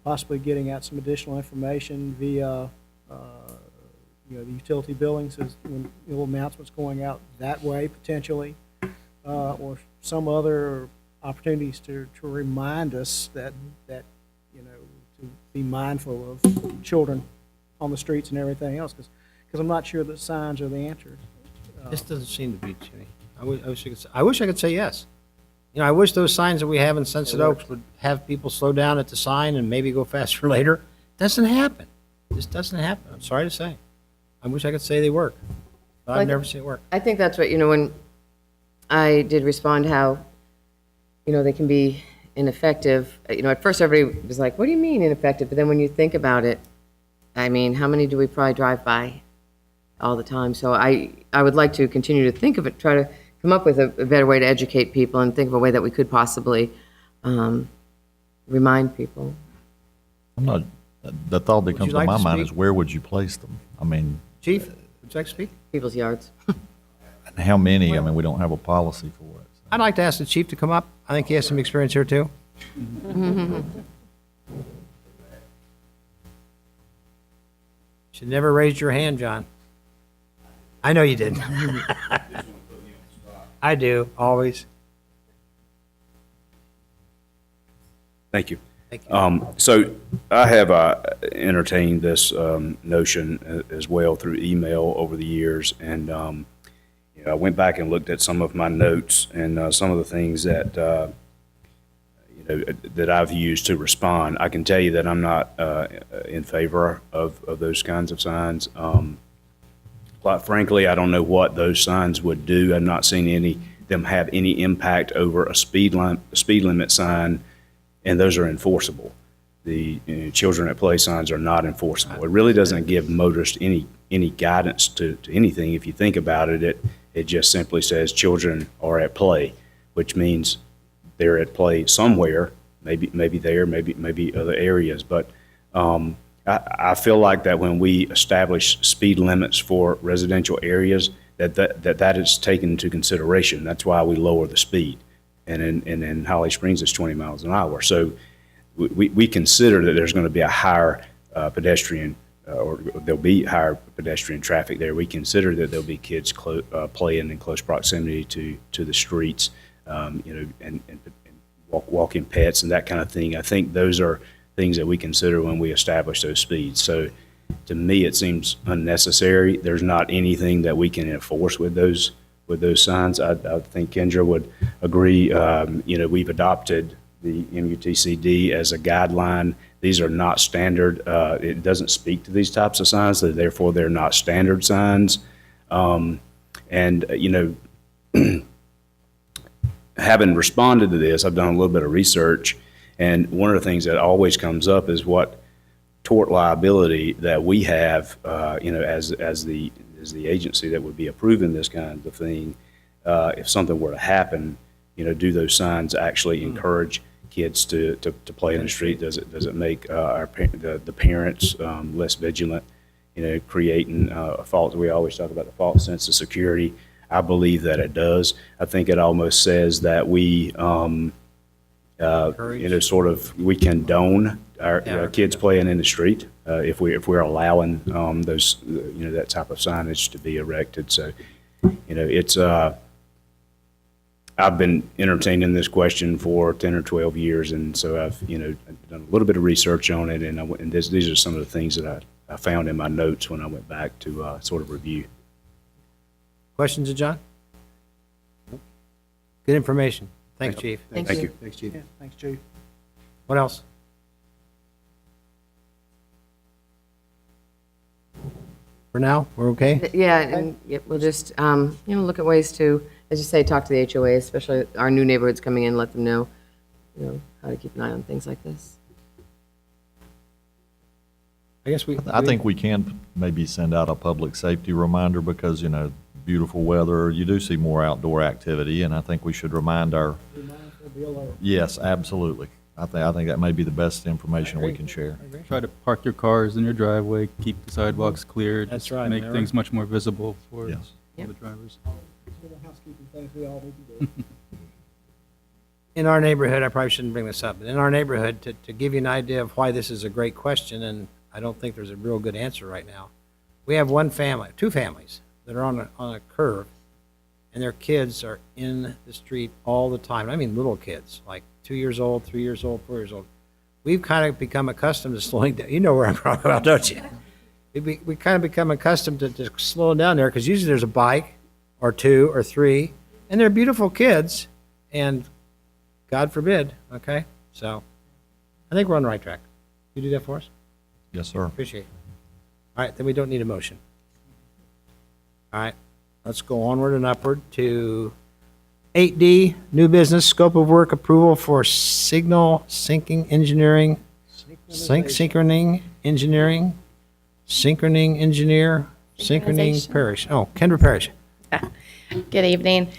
possibly getting out some additional information via, the utility billings, as when little announcements going out that way potentially, or some other opportunities to remind us that to be mindful of children on the streets and everything else, because I'm not sure that signs are the answer. This doesn't seem to be, Jimmy. I wish I could say yes. I wish those signs that we have in Sunset Oaks would have people slow down at the sign and maybe go faster later. Doesn't happen. This doesn't happen. I'm sorry to say. I wish I could say they work, but I've never seen it work. I think that's what, when I did respond how, they can be ineffective. At first everybody was like, what do you mean ineffective? But then when you think about it, I mean, how many do we probably drive by all the time? So I would like to continue to think of it, try to come up with a better way to educate people and think of a way that we could possibly remind people. The thought that comes to like my to mind speak? is where would you place them? I mean, Chief, would you like to speak? People's yards. how many? I mean, we don't have a policy for it. I'd like to ask the chief to come up. I think he has some experience here too. Should never raise your hand, John. I know you didn't. I do, always. Thank you. Thank you. So I have entertained this notion as well through email over the years, and I went back and looked at some of my notes and some of the things that that I've used to respond. I can tell you that I'm not in favor of those kinds of signs. Quite frankly, I don't know what those signs would do. I've not seen them have any impact over a speed limit sign, and those are enforceable. The children at play signs are not enforceable. It really doesn't give motorists any guidance to anything. If you think about it, it just simply says children are at play, which means they're at play somewhere, maybe there, maybe other areas. But I feel like that when we establish speed limits for residential areas, that is taken into consideration. That's why we lower the speed. And in Holly Springs, it's 20 miles an hour. So we consider that there's going to be a higher pedestrian or there'll be higher pedestrian traffic there. We consider that there'll be kids playing in close proximity to the streets, and walking pets and that kind of thing. I think those are things that we consider when we establish those speeds. So to me, it seems unnecessary. There's not anything that we can enforce with those signs. I think Kendra would agree. We've adopted the MUTCD as a guideline. These are not standard. It doesn't speak to these types of signs, so therefore they're not standard signs. Having responded to this, I've done a little bit of research, and one of the things that always comes up is what tort liability that we have, as the agency that would be approving this kind of thing. If something were to happen, do those signs actually encourage kids to play in the street? Does it make the parents less vigilant? Creating a false. We always talk about the false sense of security. I believe that it does. I think it almost says that we, we condone our kids playing in the street if we're allowing those that type of signage to be erected. So, it's. I've been entertaining this question for 10 or 12 years, and so I've done a little bit of research on it, and these are some of the things that I found in my notes when I went back to sort of review. Questions of John? Good information. Thanks, Chief. Thank you. Thanks, Chief. Yeah, thanks, Chief. What else? For now, we're okay? Yeah, and we'll just, look at ways to, as you say, talk to the HOA, especially our new neighborhoods coming in, let them know, how to keep an eye on things like this. I guess I think we can maybe send out a public safety reminder because, beautiful weather, you do see more outdoor activity, and I think we should remind our. Yes, absolutely. I think that may be the best information we can share. Try to park your cars in your driveway, keep the sidewalks clear. That's just right, Make Larry. things much more visible for Yes. the drivers. Housekeeping things we all need to do. In our neighborhood, I probably shouldn't bring this up, but in our neighborhood, to give you an idea of why this is a great question, and I don't think there's a real good answer right now, we have two families that are on a curve, and their kids are in the street all the time. I mean, little kids, like 2 years old, 3 years old, 4 years old. We've kind of become accustomed to slowing down. You know where I'm talking about, don't you? We kind of become accustomed to slowing down there because usually there's a bike or two or three, and they're beautiful kids, and God forbid, okay? So I think we're on the right track. You do that for us? Yes, sir. Appreciate it. All right, then we don't need a motion. All right, let's go onward and upward to 8D, new business, scope of work approval for signal syncing engineering, synchroning engineering, synchroning engineer, synchroning parish. Oh, Kendra Parrish. Good evening.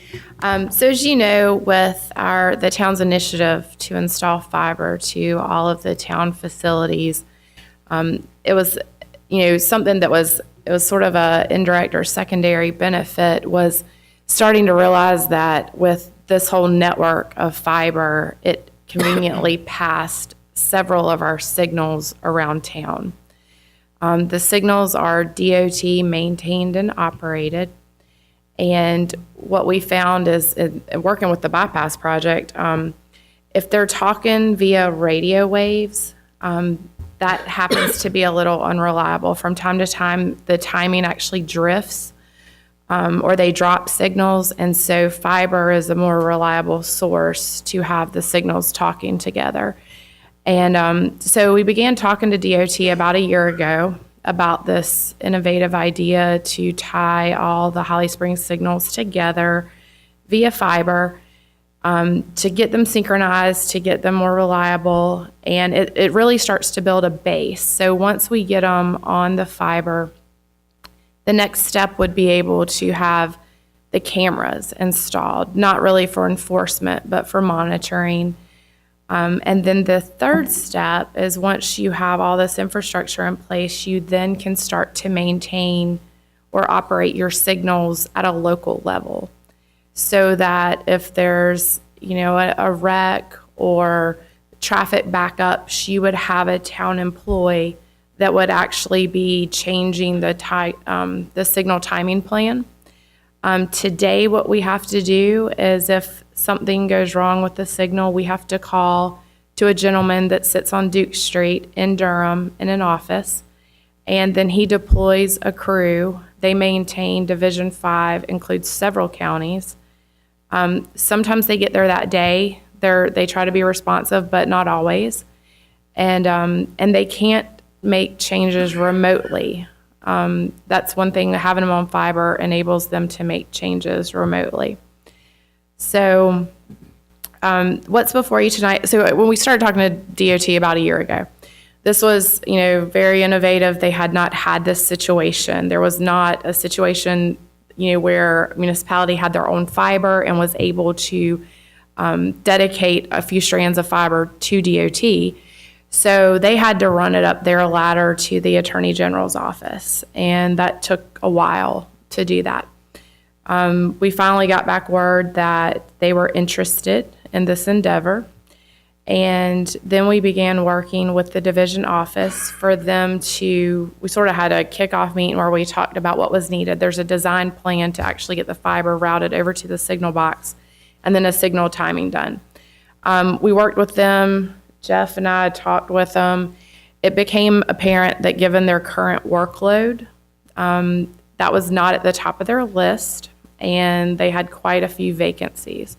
So as you know, with the town's initiative to install fiber to all of the town facilities, it was, something that was sort of a indirect or secondary benefit was starting to realize that with this whole network of fiber, it conveniently passed several of our signals around town. The signals are DOT maintained and operated. And what we found is, working with the bypass project, if they're talking via radio waves, that happens to be a little unreliable. From time to time, the timing actually drifts, or they drop signals, and so fiber is a more reliable source to have the signals talking together. And so we began talking to DOT about a year ago about this innovative idea to tie all the Holly Springs signals together via fiber, to get them synchronized, to get them more reliable, and it really starts to build a base. So once we get them on the fiber, the next step would be able to have the cameras installed, not really for enforcement, but for monitoring. And then the third step is once you have all this infrastructure in place, you then can start to maintain or operate your signals at a local level, so that if there's, a wreck or traffic backups, you would have a town employee that would actually be changing the signal timing plan. Today, what we have to do is if something goes wrong with the signal, we have to call to a gentleman that sits on Duke Street in Durham in an office, and then he deploys a crew. They maintain Division 5, includes several counties. Sometimes they get there that day. They try to be responsive, but not always. And they can't make changes remotely. That's one thing, having them on fiber enables them to make changes remotely. So what's before you tonight? So when we started talking to DOT about a year ago, this was, very innovative. They had not had this situation. There was not a situation, where a municipality had their own fiber and was able to dedicate a few strands of fiber to DOT. So they had to run it up their ladder to the Attorney General's office, and that took a while to do that. We finally got back word that they were interested in this endeavor, and then we began working with the division office for them to, we sort of had a kickoff meeting where we talked about what was needed. There's a design plan to actually get the fiber routed over to the signal box, and then a signal timing done. We worked with them. Jeff and I talked with them. It became apparent that given their current workload, that was not at the top of their list, and they had quite a few vacancies.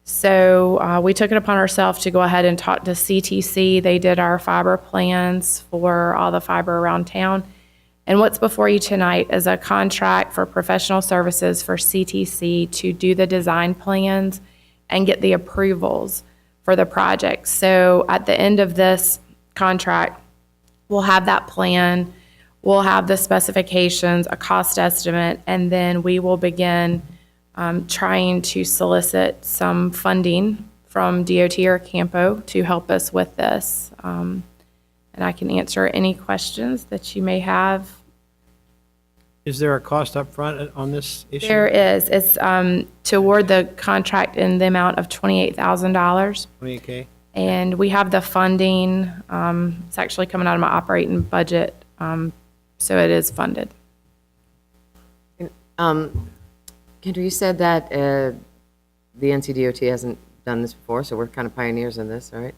So we took it upon ourselves to go ahead and talk to CTC. They did our fiber plans for all the fiber around town. And what's before you tonight is a contract for professional services for CTC to do the design plans and get the approvals for the project. So at the end of this contract, we'll have that plan, we'll have the specifications, a cost estimate, and then we will begin trying to solicit some funding from DOT or Campo to help us with this. And I can answer any questions that you may have. Is there a cost up front on this issue? There is. It's to award the contract in the amount of $28,000. 28K? And we have the funding. It's actually coming out of my operating budget, so it is funded. Kendra, you said that the NCDOT hasn't done this before, so we're kind of pioneers in this, right?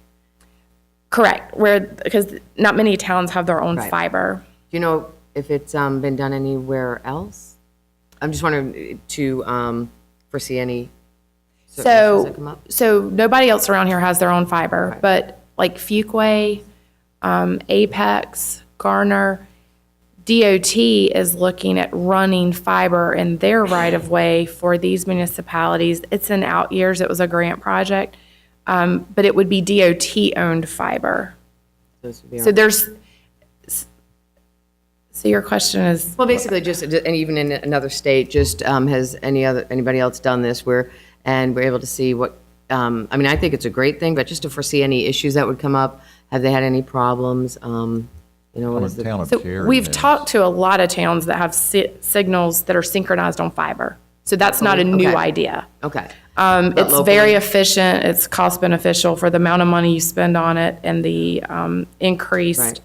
Correct. Because not many towns have their own Right. fiber. Do you know if it's been done anywhere else? I'm just wondering to foresee any circumstances that come up. So nobody else around here has their own fiber, but like Fuquay, Apex, Garner, DOT is looking at running fiber in their right-of-way for these municipalities. It's in out years. It was a grant project, but it would be DOT-owned fiber. So there's, so your question is? Well, basically just, and even in another state, just has anybody else done this and we're able to see what, I mean, I think it's a great thing, but just to foresee any issues that would come up, have they had any problems? What is the So we've talked to a lot of towns that have signals that are synchronized on fiber. So that's not a new idea. Okay. It's very efficient. It's cost beneficial for the amount of money you spend on it and the increased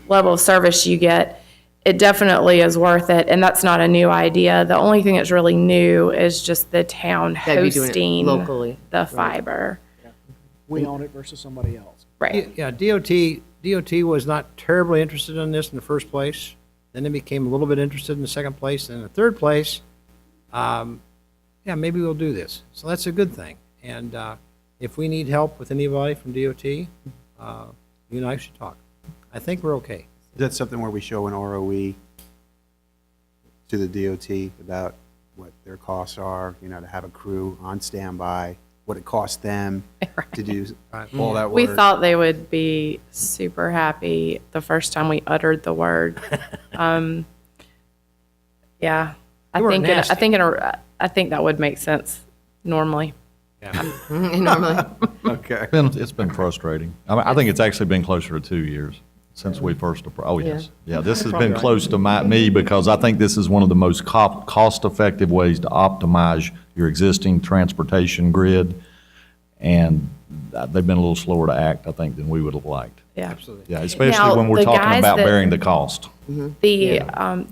level of service you get. It definitely is worth it, and that's not a new idea. The only thing that's really new is just the town That'd be doing it hosting locally. the fiber. We own it versus somebody else. Right. Yeah, DOT was not terribly interested in this in the first place. Then they became a little bit interested in the second place. And in the third place, maybe we'll do this. So that's a good thing. And if we need help with anybody from DOT, you and I should talk. I think we're okay. Is that something where we show an ROE to the DOT about what their costs are, to have a crew on standby, what it costs them to do all that work? We thought they would be super happy the first time we uttered the word. Yeah, I think that would make sense normally. Normally. Okay. It's been frustrating. I think it's actually been closer to 2 years since we first, yes. Yeah, this has been close to me because I think this is one of the most cost-effective ways to optimize your existing transportation grid. And they've been a little slower to act, I think, than we would have liked. Absolutely. Yeah, especially Now, when we're the talking guys about that- bearing the cost. The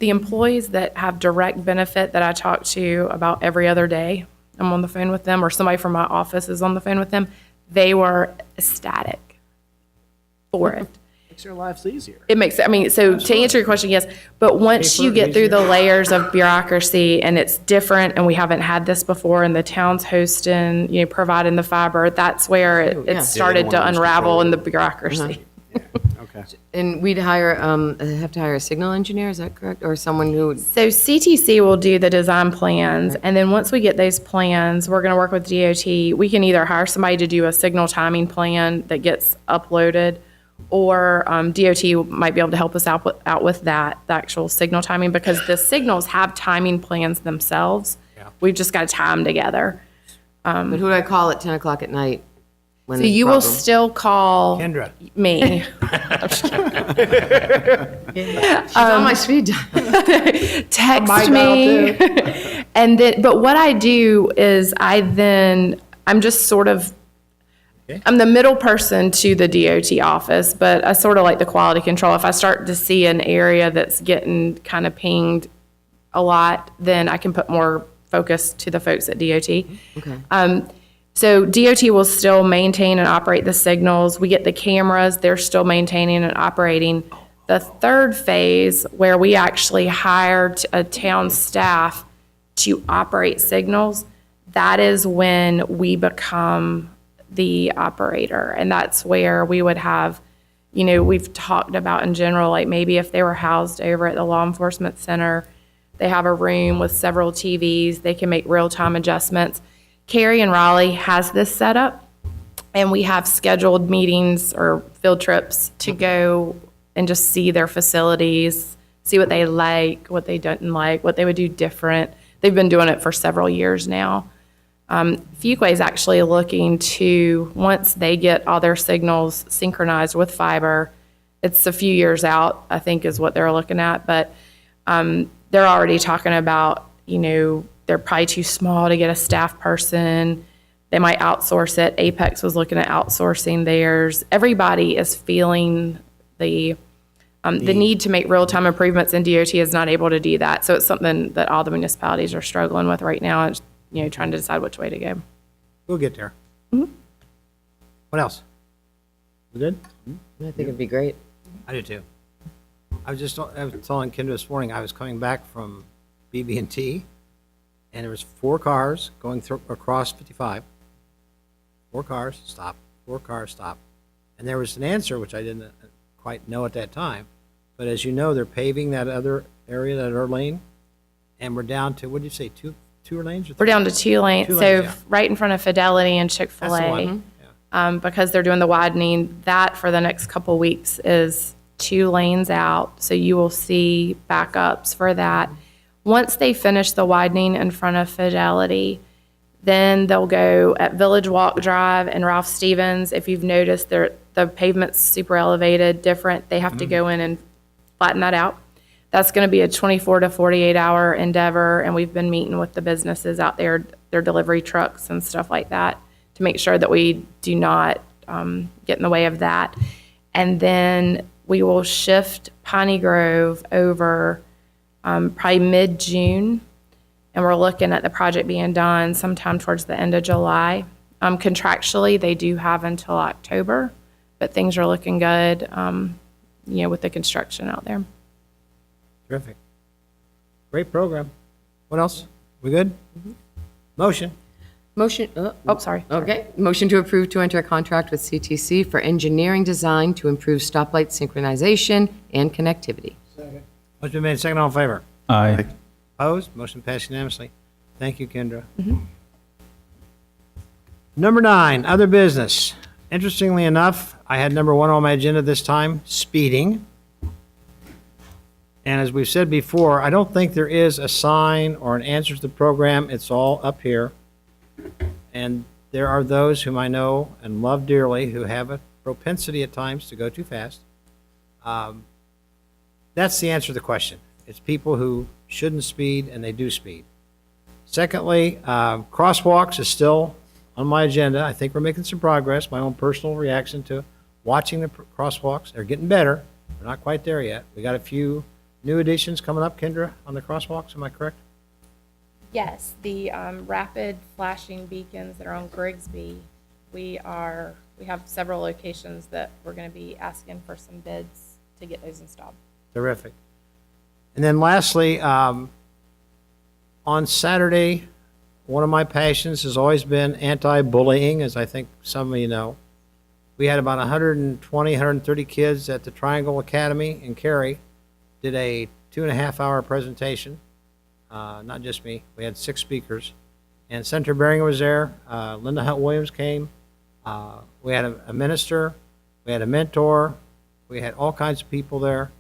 employees that have direct benefit that I talk to about every other day, I'm on the phone with them, or somebody from my office is on the phone with them, they were ecstatic for it. Makes their lives easier. It makes, I mean, so to answer your question, yes, but once you get through the layers of bureaucracy and it's different and we haven't had this before and the town's hosting, providing the fiber, that's where it started to unravel in the bureaucracy. Okay. And we'd have to hire a signal engineer, is that correct? Or someone who would, So CTC will do the design plans, and then once we get those plans, we're gonna work with DOT. We can either hire somebody to do a signal timing plan that gets uploaded, or DOT might be able to help us out with that, the actual signal timing, because the signals have timing plans themselves. We've just got to tie them together. but who do I call at 10 o'clock at night? when So there's a you will problem? still call Kendra. me. She's on my speed dial. Text me. And then, but what I do is I'm just sort of, I'm the middle person to the DOT office, but I sort of like the quality control. If I start to see an area that's getting kind of pinged a lot, then I can put more focus to the folks at DOT. Okay. So DOT will still maintain and operate the signals. We get the cameras, they're still maintaining and operating. The third phase, where we actually hired a town staff to operate signals, that is when we become the operator. And that's where we would have, we've talked about in general, like maybe if they were housed over at the law enforcement center, they have a room with several TVs, they can make real-time adjustments. Carrie and Raleigh has this set up, and we have scheduled meetings or field trips to go and just see their facilities, see what they like, what they don't like, what they would do different. They've been doing it for several years now. Fuquay is actually looking to, once they get all their signals synchronized with fiber, it's a few years out, I think is what they're looking at, but they're already talking about, they're probably too small to get a staff person. They might outsource it. Apex was looking at outsourcing theirs. Everybody is feeling the need to make real-time improvements, and DOT is not able to do that. So it's something that all the municipalities are struggling with right now, and trying to decide which way to go. We'll get there. What else? We good? I think it'd be great. I do too. I was telling Kendra this morning, I was coming back from BB&T, and there was 4 cars going across 55. 4 cars, stop. 4 cars, stop. And there was an answer, which I didn't quite know at that time. But as you know, they're paving that other area, that other lane, and we're down to, what did you say, two lanes? Or We're down to 2 lanes. 2 So lanes, yeah. right in front of Fidelity and That's the Chick-fil-A, one. because they're doing the widening, that for the next couple weeks is 2 lanes out. So you will see backups for that. Once they finish the widening in front of Fidelity, then they'll go at Village Walk Drive and Ralph Stevens. If you've noticed, the pavement's super elevated, different. They have to go in and flatten that out. That's going to be a 24 to 48 hour endeavor, and we've been meeting with the businesses out there, their delivery trucks and stuff like that, to make sure that we do not get in the way of that. And then we will shift Piney Grove over probably mid-June, and we're looking at the project being done sometime towards the end of July. Contractually, they do have until October, but things are looking good, with the construction out there. Terrific. Great program. What else? We good? Motion. Motion, Sorry. okay. Motion to approve to enter a contract with CTC for engineering design to improve stoplight synchronization and connectivity. Motion been made, second, all in favor? Aye. Opposed? Motion passed unanimously. Thank you, Kendra. Number 9, other business. Interestingly enough, I had number 1 on my agenda this time, speeding. And as we've said before, I don't think there is a sign or an answer to the program. It's all up here. And there are those whom I know and love dearly who have a propensity at times to go too fast. That's the answer to the question. It's people who shouldn't speed and they do speed. Secondly, crosswalks is still on my agenda. I think we're making some progress. My own personal reaction to watching the crosswalks. They're getting better. We're not quite there yet. We got a few new additions coming up, Kendra, on the crosswalks. Am I correct? Yes, the rapid flashing beacons that are on Grigsby, we have several locations that we're going to be asking for some bids to get those installed. Terrific. And then lastly, on Saturday, one of my passions has always been anti-bullying, as I think some of you know. We had about 120, 130 kids at the Triangle Academy in Cary, did a 2.5-hour presentation. Not just me, we had 6 speakers. And Senator Beringer was there, Linda Hunt Williams came. We had a minister, we had a mentor, we had all kinds of people there.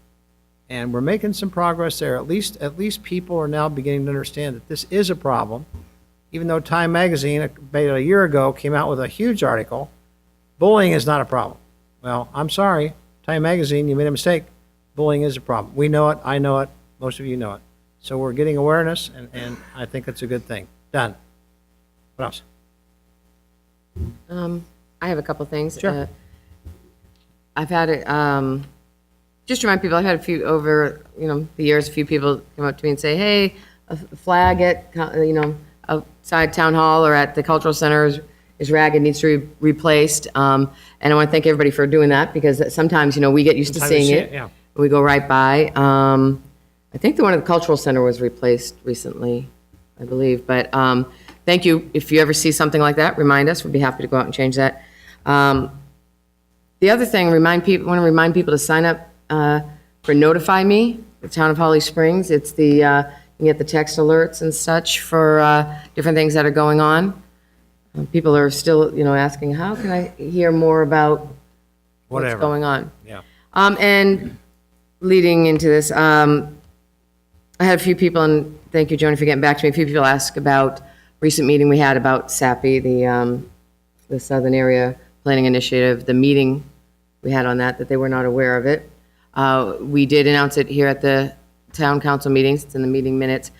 And we're making some progress there. At least people are now beginning to understand that this is a problem. Even though Time Magazine, about a year ago, came out with a huge article, bullying is not a problem. Well, I'm sorry, Time Magazine, you made a mistake. Bullying is a problem. We know it, I know it, most of you know it. So we're getting awareness, and I think it's a good thing. Done. What else? I have a couple things. Sure. I've had it, just to remind people, I've had a few over, the years, a few people come up to me and say, hey, a flag at, outside Town Hall or at the Cultural Center is ragged, needs to be replaced. And I want to thank everybody for doing that, because sometimes, we get used to Sometimes we seeing see it. it, yeah. We go right by. I think the one at the Cultural Center was replaced recently, I believe. But thank you. If you ever see something like that, remind us. We'd be happy to go out and change that. The other thing, want to remind people to sign up for Notify Me, the Town of Holly Springs. It's the, you get the text alerts and such for different things that are going on. People are still, asking, how can I hear more about what's Whatever. going on? Yeah. And leading into this, I had a few people, and thank you, Joni, for getting back to me. A few people asked about recent meeting we had about SAPI, the Southern Area Planning Initiative, the meeting we had on that they were not aware of it. We did announce it here at the town council meetings. It's in the meeting minutes.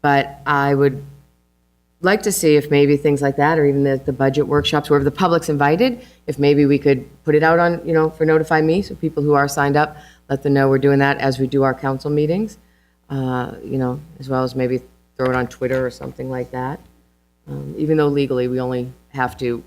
But I would like to see if maybe things like that, or even the budget workshops, wherever the public's invited, if maybe we could put it out on, for Notify Me, so people who are signed up, let them know we're doing that as we do our council meetings, as well as maybe throw it on Twitter or something like that. Even though legally we only have to,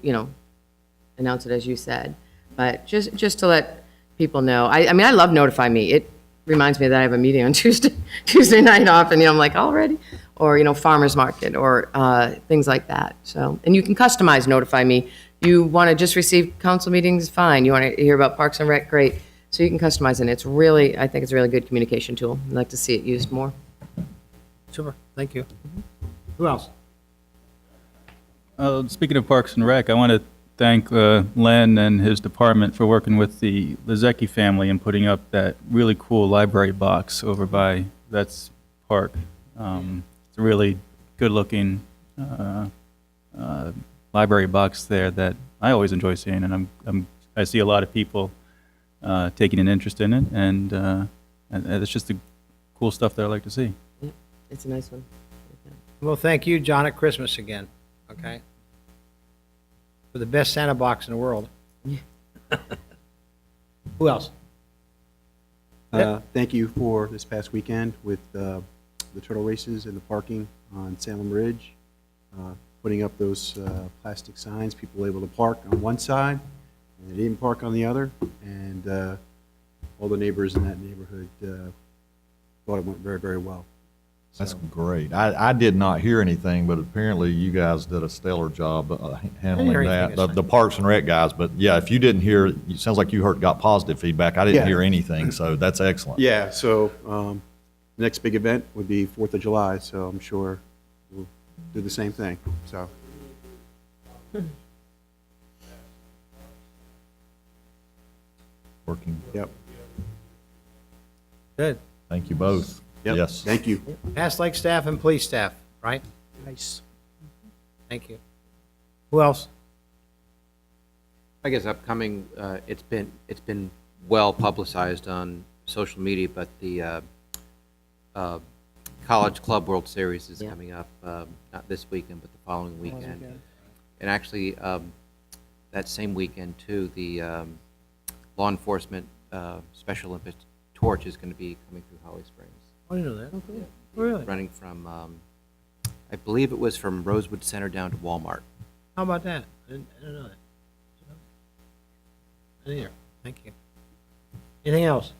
announce it as you said. But just to let people know. I mean, I love Notify Me. It reminds me that I have a meeting on Tuesday night off, and I'm like, already? Or, farmer's market, or things like that. So, and you can customize Notify Me. You want to just receive council meetings, fine. You want to hear about Parks and Rec, great. So you can customize it. It's really, I think it's a really good communication tool. I'd like to see it used more. Super, thank you. Who else? Speaking of Parks and Rec, I want to thank Len and his department for working with the Lezecki family and putting up that really cool library box over by Vets Park. It's a really good-looking library box there that I always enjoy seeing, and I see a lot of people taking an interest in it, and it's just the cool stuff that I like to see. It's a nice one. Well, thank you, John, at Christmas again, okay? For the best Santa box in the world. Who else? Thank you for this past weekend with the turtle races and the parking on Salem Ridge, putting up those plastic signs. People were able to park on one side, and they didn't park on the other, and all the neighbors in that neighborhood thought it went very, very well. That's great. I did not hear anything, but apparently you guys did a stellar job handling hear that. anything, The Parks and Rec guys, but yeah, if you didn't hear, it sounds like you got positive feedback. I didn't Yeah. hear anything, so that's excellent. Yeah, so the next big event would be 4th of July, so I'm sure we'll do the same thing, so. Working. Yep. Good. Thank you both. Yep. Yes. Thank you. Past Lake staff and police staff, right? Nice. Thank you. Who else? I guess upcoming, it's been well publicized on social media, but the College Club World Series is coming up, not this weekend, but the following weekend. And actually, that same weekend too, the law enforcement Special Olympics torch is going to be coming through Holly Springs. I didn't know that. Okay. Really? Running from, I believe it was from Rosewood Center down to Walmart. How about that? I didn't know that. I didn't either. Thank you. Anything else?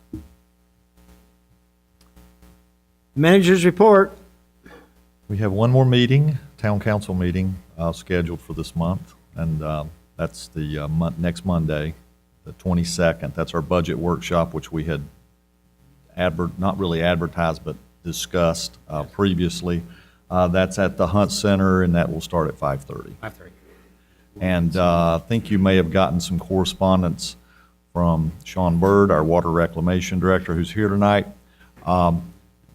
Managers report. We have one more meeting, town council meeting, scheduled for this month, and that's the next Monday, the 22nd. That's our budget workshop, which we had not really advertised, but discussed previously. That's at the Hunt Center, and that will start at 5:30. 5:30. And I think you may have gotten some correspondence from Sean Bird, our water reclamation director, who's here tonight,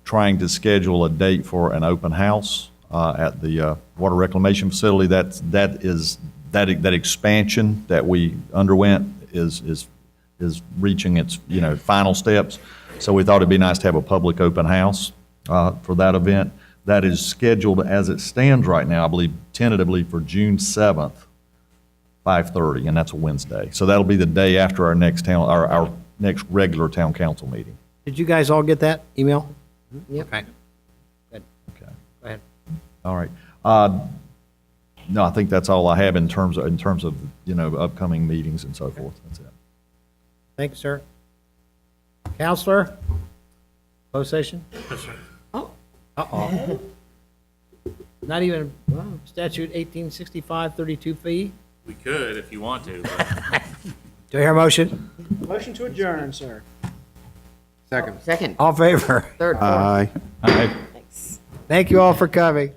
trying to schedule a date for an open house at the water reclamation facility. That expansion that we underwent is reaching its final steps. So we thought it'd be nice to have a public open house for that event. That is scheduled as it stands right now, I believe tentatively for June 7th, 5:30, and that's a Wednesday. So that'll be the day after our next our next regular town council meeting. Did you guys all get that email? Yep. Okay. Good. Okay. Go ahead. All right. No, I think that's all I have in terms of upcoming meetings and so forth. That's it. Thank you, sir. Counselor? Closed session? Yes, sir. Oh. Uh-oh. Not even statute 1865, 32 fee? We could if you want to. Do I hear a motion? Motion to adjourn, sir. Second. Second, All in favor? third, fourth. Aye. Thank you all for coming.